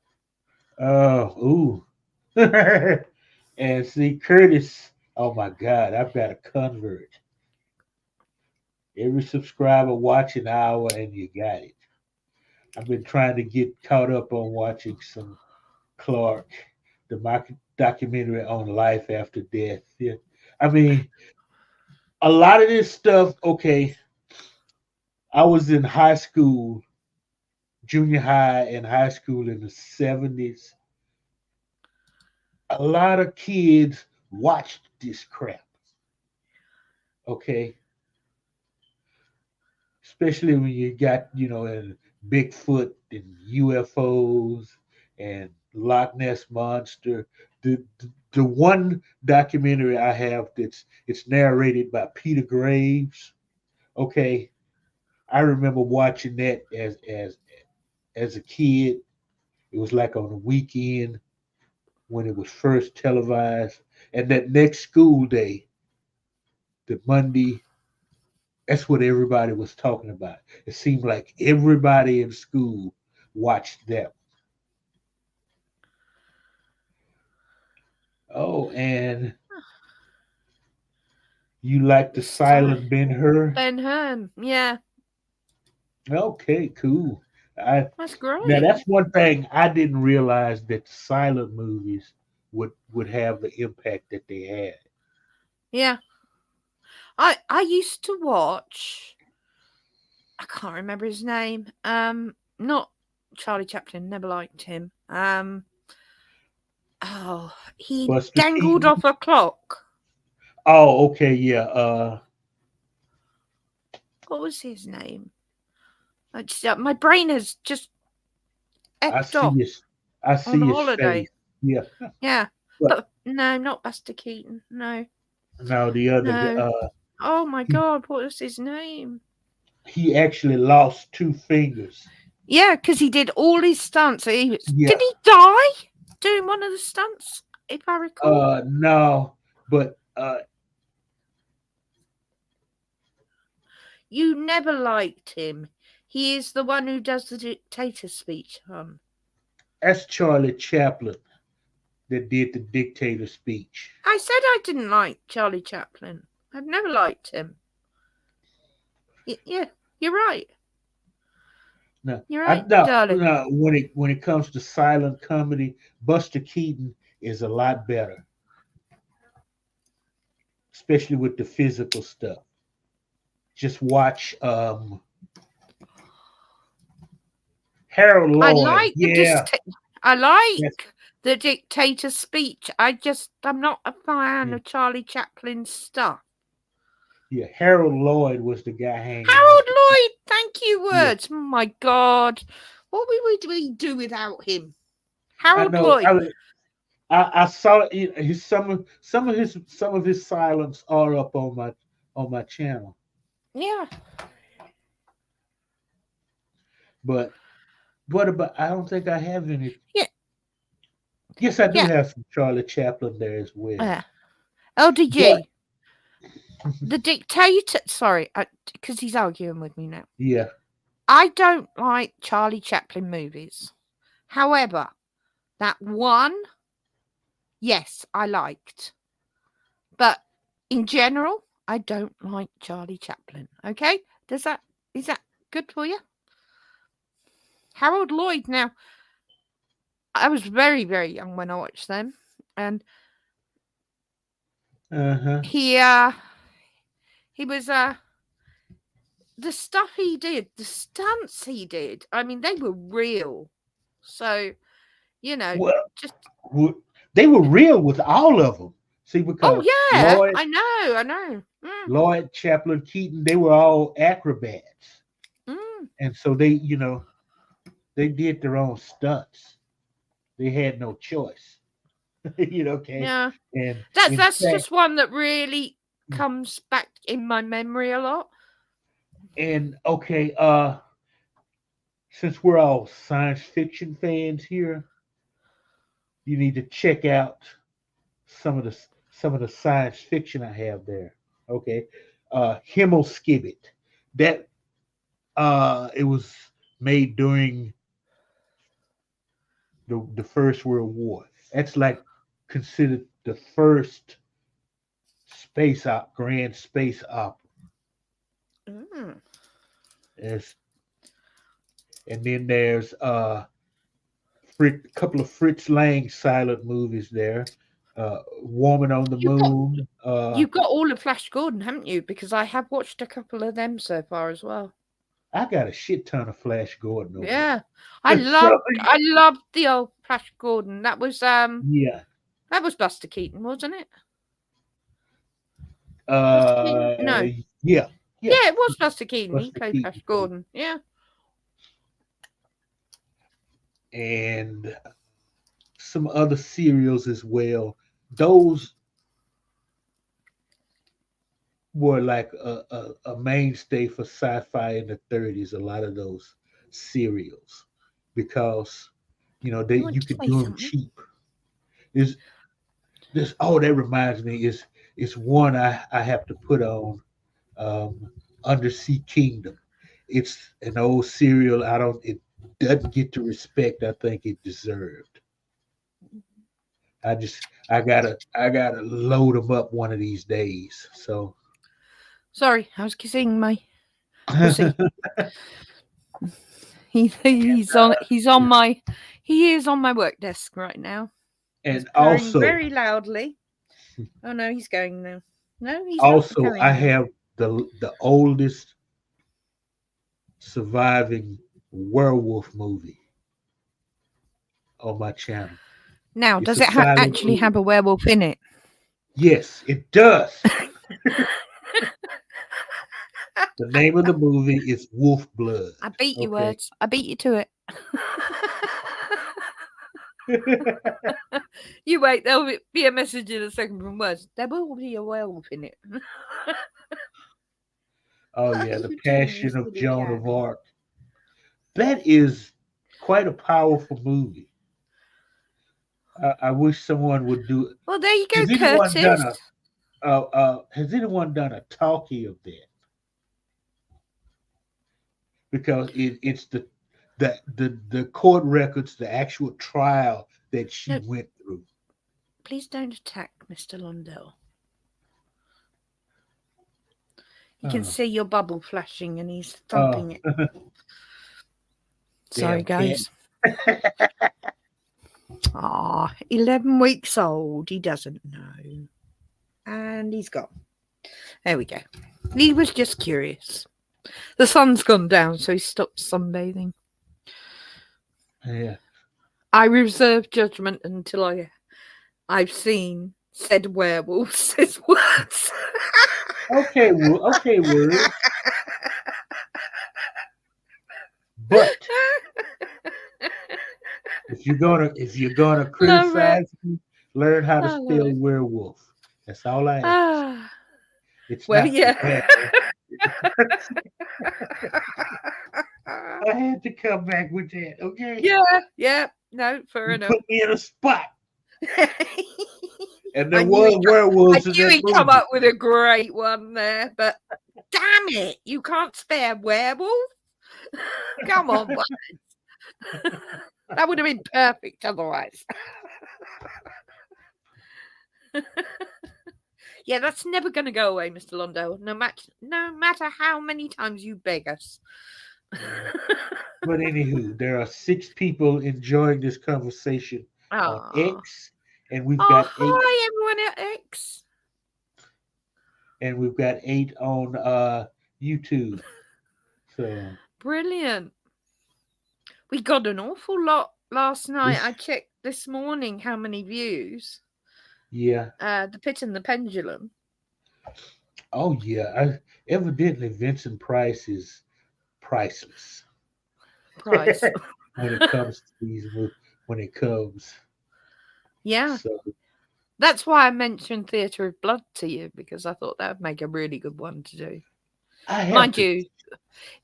Ooh. And see, Curtis, oh my God, I've got a convert. Every subscriber watch an hour and you got it. I've been trying to get caught up on watching some Clarke, the documentary on life after death. Yeah. I mean, a lot of this stuff, okay, I was in high school, junior high and high school in the 70s. A lot of kids watched this crap. Okay. Especially when you got, in Bigfoot and UFOs and Loch Ness Monster. The one documentary I have it's narrated by Peter Graves. Okay. I remember watching that as a kid. It was like on a weekend when it was first televised. And that next school day, the Monday, that's what everybody was talking about. It seemed like everybody in school watched that. Oh, and You like the silent Ben-Hur?
Ben-Hur. Yeah,
Okay, cool. I
that's
Now
great.
that's one thing I didn't realize that silent movies would have the impact that they had.
Yeah. I used to watch, I can't remember his name. Not Charlie Chaplin, never liked him. Oh, he
Buster
dangled
Keaton.
off a clock.
Oh, okay, yeah.
What was his name? My brain has just
I
effed off
see his I
on
see his
holiday.
face. Yeah,
Yeah,
but
but no, not Buster Keaton. No,
now the other
no. Oh my
he
God, what was his name?
he actually lost two fingers.
Yeah, because he did all his stunts.
Yeah.
Did he die doing one of the stunts? If I recall,
No, but
you never liked him. He is the one who does the dictator speech.
that's Charlie Chaplin that did the dictator speech.
I said I didn't like Charlie Chaplin. I've never liked him. Yeah, you're right.
No,
You're right, darling.
no. When it comes to silent comedy, Buster Keaton is a lot better, especially with the physical stuff. Just watch Harold
I
Lloyd.
like
Yeah,
I
that's
like the dictator speech. I'm not a fan
yeah,
of Charlie Chaplin's stuff.
yeah. Harold Lloyd was the guy hanging off
Harold
the.
Lloyd, thank you,
Yeah,
words. Oh my God. What would we do without him?
I
Harold
know.
Lloyd.
I saw his some of his silence are up on my channel,
Yeah.
but what about? I don't think I have any.
Yeah.
Yes, I do
Yeah.
have some Charlie Chaplin there as well. But
LDG. The dictator. Sorry, because he's arguing with me now.
yeah,
I don't like Charlie Chaplin movies. However, that one, yes, I liked. But in general, I don't like Charlie Chaplin. Okay? Is that good for you? Harold Lloyd. Now, I was very, very young when I watched them, and
uh-huh.
he was the stuff he did, the stunts he did. I mean, they were real. So,
Well,
just
they were real with all of them. See,
oh
because
yeah, I know.
Lloyd, Chaplin, Keaton, they were all acrobats,
Mm.
and so they did their own stunts. They had no choice, Okay,
Yeah,
and in
that's
fact,
just one that really comes back in my memory a lot.
and okay, since we're all science fiction fans here, you need to check out some of the some of the science fiction I have there. Okay, Himmel Skibbit. That it was made during the First World War. That's like considered the first grand space opera.
Mm.
There's, and then there's a couple of Fritz Lang silent movies there. Woman on the
You've got
Moon.
you've got all of Flash Gordon, haven't you? Because I have watched a couple of them so far as well.
I got a shit ton of Flash Gordon over
Yeah,
there. So,
I loved the old Flash Gordon.
yeah.
That was Buster Keaton, wasn't it? Buster Keaton?
Uh,
No.
yeah, yeah.
Yeah, it was Buster Keaton. He
Buster
played
Keaton.
Flash Gordon. Yeah.
And some other serials as well. Those were like a mainstay for sci-fi in the 30s. A lot of those serials, because
You want
you
to
could
say
do them
something?
cheap. There's this. Oh, that reminds me. Is one I have to put on. Undersea Kingdom. It's an old serial. It doesn't get the respect I think it deserved. I gotta load them up one of these days. So
Sorry, I was kissing my pussy. He is on my work desk right now. He's
And
purring
also,
very loudly. Oh no, he's going now. No, he's
also,
not
I
carrying on.
have the oldest surviving werewolf movie on my channel.
Now,
It's
does
a
it
silent
actually
movie.
have a werewolf in it?
Yes, it does. The name of the movie is Wolf Blood.
I beat you
Okay.
words. I beat you to it. You wait, there'll be a message in a second from words. There will be a werewolf in it.
Oh
What
yeah,
are
The
you doing, you
Passion of
silly
Joan
cat?
of Arc. That is quite a powerful movie. I wish someone would do it.
Well, there you go,
Has anyone done
Curtis.
has anyone done a talkie of that? Because it's the court records, the actual trial that she
No.
went through.
Please don't attack Mr. Lundell. You can see your bubble flashing and he's thumping it. Sorry,
Damn
guys. 11 weeks old. He doesn't know. And he's gone. There we go. He was just curious. The sun's gone down, so he stopped sunbathing.
Yeah.
I reserve judgment until I've seen said werewolf says words.
Okay, word. But if you're gonna criticize me, learn how to spell werewolf. That's all I ask. It's
well,
not
yeah.
bad. I had to come back with that, okay?
Yeah. No, fair
You
enough.
put me in a spot. And there
I
was werewolves in
knew
that
he'd
movie.
come up with a great one there, but damn it, you can't spare werewolf. Come on, bud. That would have been perfect otherwise. Yeah, that's never going to go away, Mr. Londo. No matter how many times you beg us.
But anywho, there are 6 people enjoying this conversation on X, and we've got 8.
Hi, everyone at X.
And we've got 8 on YouTube. So
brilliant. We got an awful lot last night. I checked this morning how many views.
Yeah.
The Pit and the Pendulum.
Oh yeah. Evidently Vincent Price is priceless.
Price.
when it comes to these when it comes.
Yeah.
So,
that's why I mentioned Theatre of Blood to you, because I thought that would make a really good one to do. Mind you,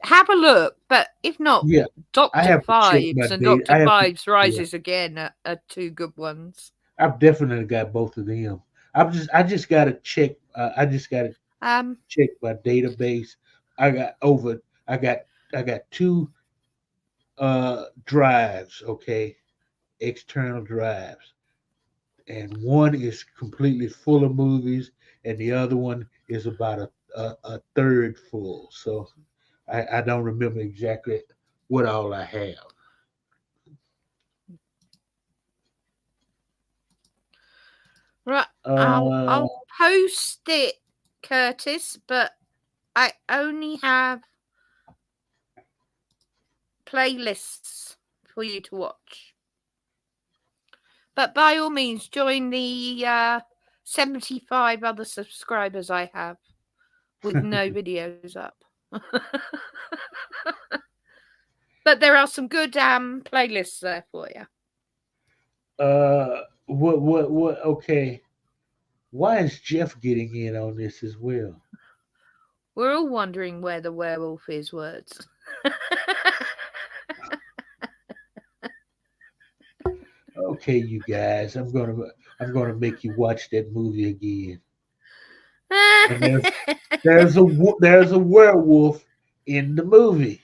have a look, but if not,
yeah,
Dr. Fives and Dr. Fives Rises Again are 2 good ones.
I've definitely got both of them. I just gotta check. I just gotta check my database. I got 2 drives, okay, external drives, and one is completely full of movies, and the other one is about a third full. So I don't remember exactly what all I have.
Right, I'll post it, Curtis, but I only have playlists for you to watch. But by all means, join the 75 other subscribers I have with no videos up. But there are some good playlists there for you.
What? Okay. Why is Jeff getting in on this as well?
We're all wondering where the werewolf is, words.
Okay, you guys, I'm gonna make you watch that movie again. And there's a werewolf in the movie.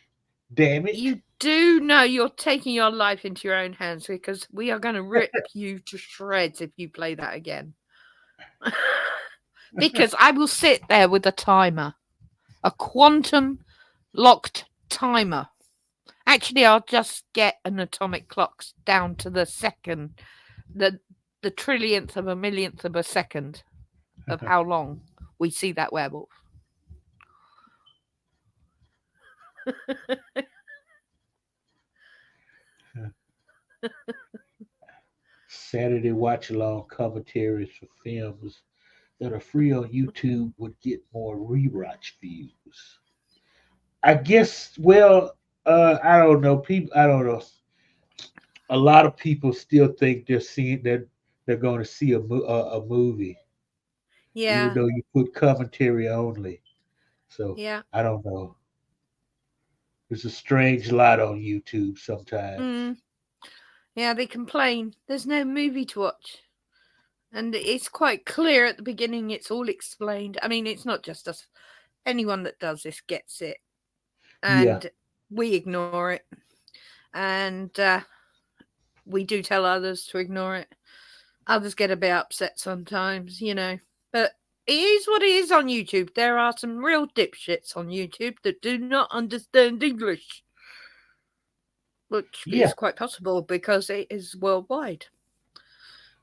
Damn it!
You do know you're taking your life into your own hands, because we are going to rip you to shreds if you play that again. Because I will sit there with a timer. a quantum locked timer. Actually, I'll just get an atomic clock down to the second, the trillionth of a millionth of a second of how long we see that werewolf.
Saturday watch along commentaries for films that are free on YouTube would get more rewatch views. I guess. Well, I don't know. People, I don't know. A lot of people still think they're going to see a movie, even
Yeah,
though you put commentary only. So
yeah.
I don't know. There's a strange lot on YouTube sometimes.
Mm, yeah, they complain. There's no movie to watch. And it's quite clear at the beginning, it's all explained. I mean, it's not just us. Anyone that does this gets it.
Yeah,
And we ignore it. And we do tell others to ignore it. Others get a bit upset sometimes, But it is what it is on YouTube. There are some real dipshits on YouTube that do not understand English, which
yeah,
is quite possible because it is worldwide.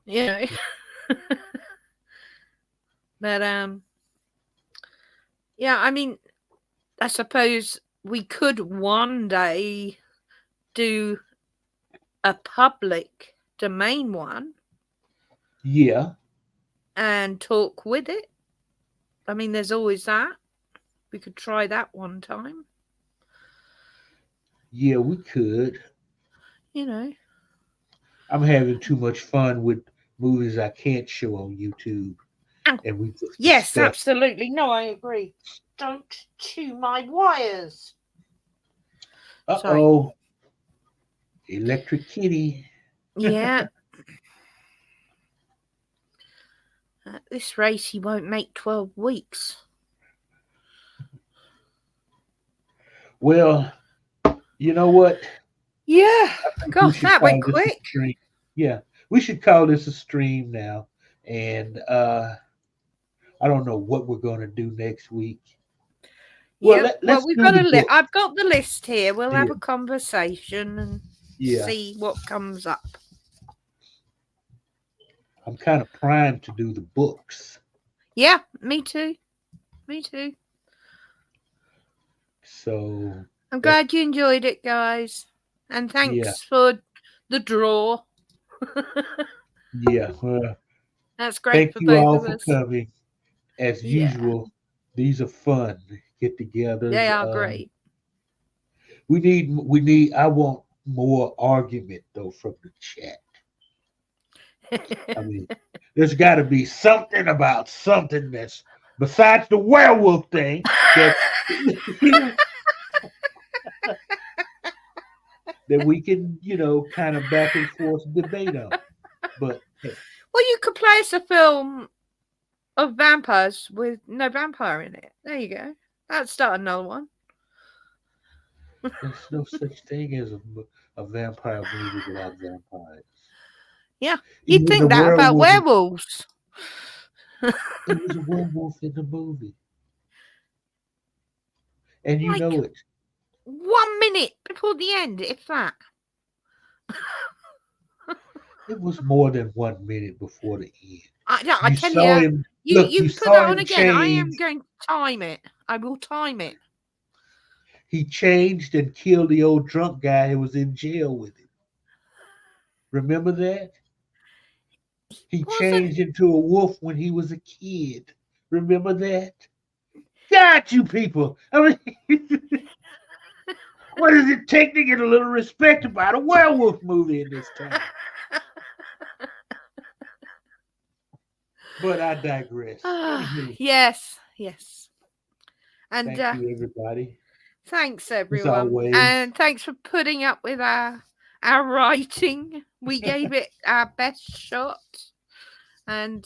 You know. But yeah, I mean, I suppose we could one day do a public domain one
yeah,
and talk with it. I mean, there's always that. We could try that one time.
yeah. We could.
You know.
I'm having too much fun with movies I can't show on YouTube,
Oh,
and we just
yes,
discuss.
absolutely. No, I agree. Don't chew my wires. Sorry.
Oh, Electric Kitty.
Yeah. At this rate, he won't make 12 weeks.
Well, you know what?
Yeah.
We
Gosh,
should
that
call
went
this a
quick.
stream. Yeah, we should call this a stream now. And I don't know what we're going to do next week. Well,
Yeah.
let's
We've
do
got
the
a
book.
I've got the list here. We'll have
Yeah,
a conversation and
yeah.
see what comes up.
I'm kind of primed to do the books.
Yeah, me too. Me too.
So
I'm
that's
glad you enjoyed it, guys. And
yeah,
thanks for the draw.
yeah. Well,
That's great
thank
for
you
both
all
of
for
us.
coming. As
Yeah,
usual, these are fun get-togethers.
they are great.
We need. I want more argument though from the chat. I mean, there's got to be something about something that's besides the werewolf thing that that we can, kind of back and forth debate on. But hey,
Well, you could play us a film of vampires with no vampire in it. There you go. That'd start another one.
there's no such thing as a vampire movie without vampires.
Yeah, you'd
Even the
think that about
werewolf,
werewolves.
there was a werewolf in the movie, and you
Like
know it.
1 minute before the end, if that.
It was more than 1 minute before the end.
I
You
tell
saw
you,
him.
you
Look,
you
you
put that
saw
on
him
again. I am
change.
going to time it. I will time it.
He changed and killed the old drunk guy who was in jail with him. Remember that? He
Wasn't
changed into a wolf when he was a kid. Remember that? God, you people. I mean, what does it take to get a little respect about a werewolf movie in this time? But I digress. Anywho,
yes, yes. And
thank you, everybody.
thanks
As
everyone,
always.
and thanks for putting up with our writing. We gave it our best shot, and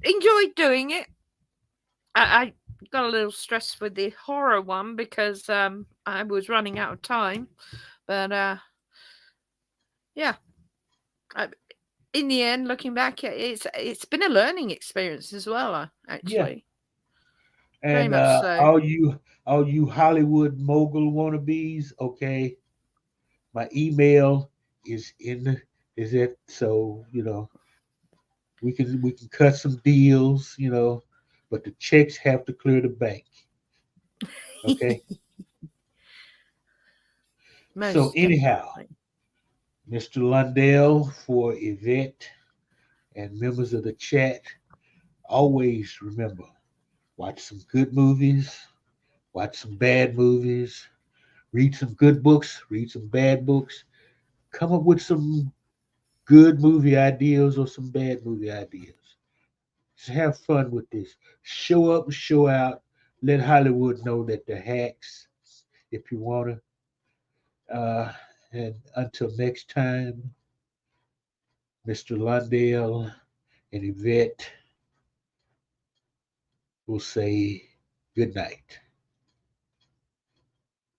enjoyed doing it. I got a little stressed with the horror one because I was running out of time, but yeah. In the end, looking back, it's been a learning experience as well.
Yeah.
Actually, Very
And
much so.
all you Hollywood mogul wannabes, okay, my email is is it, so we can cut some deals, but the checks have to clear the bank. Okay. So
Most
anyhow,
definitely.
Mr. Lundell, for Yvette and members of the chat, always remember, watch some good movies, watch some bad movies, read some good books, read some bad books, come up with some good movie ideas or some bad movie ideas. Just have fun with this. Show up, show out. Let Hollywood know that they're hacks if you want to. And until next time, Mr. Lundell and Yvette will say good night.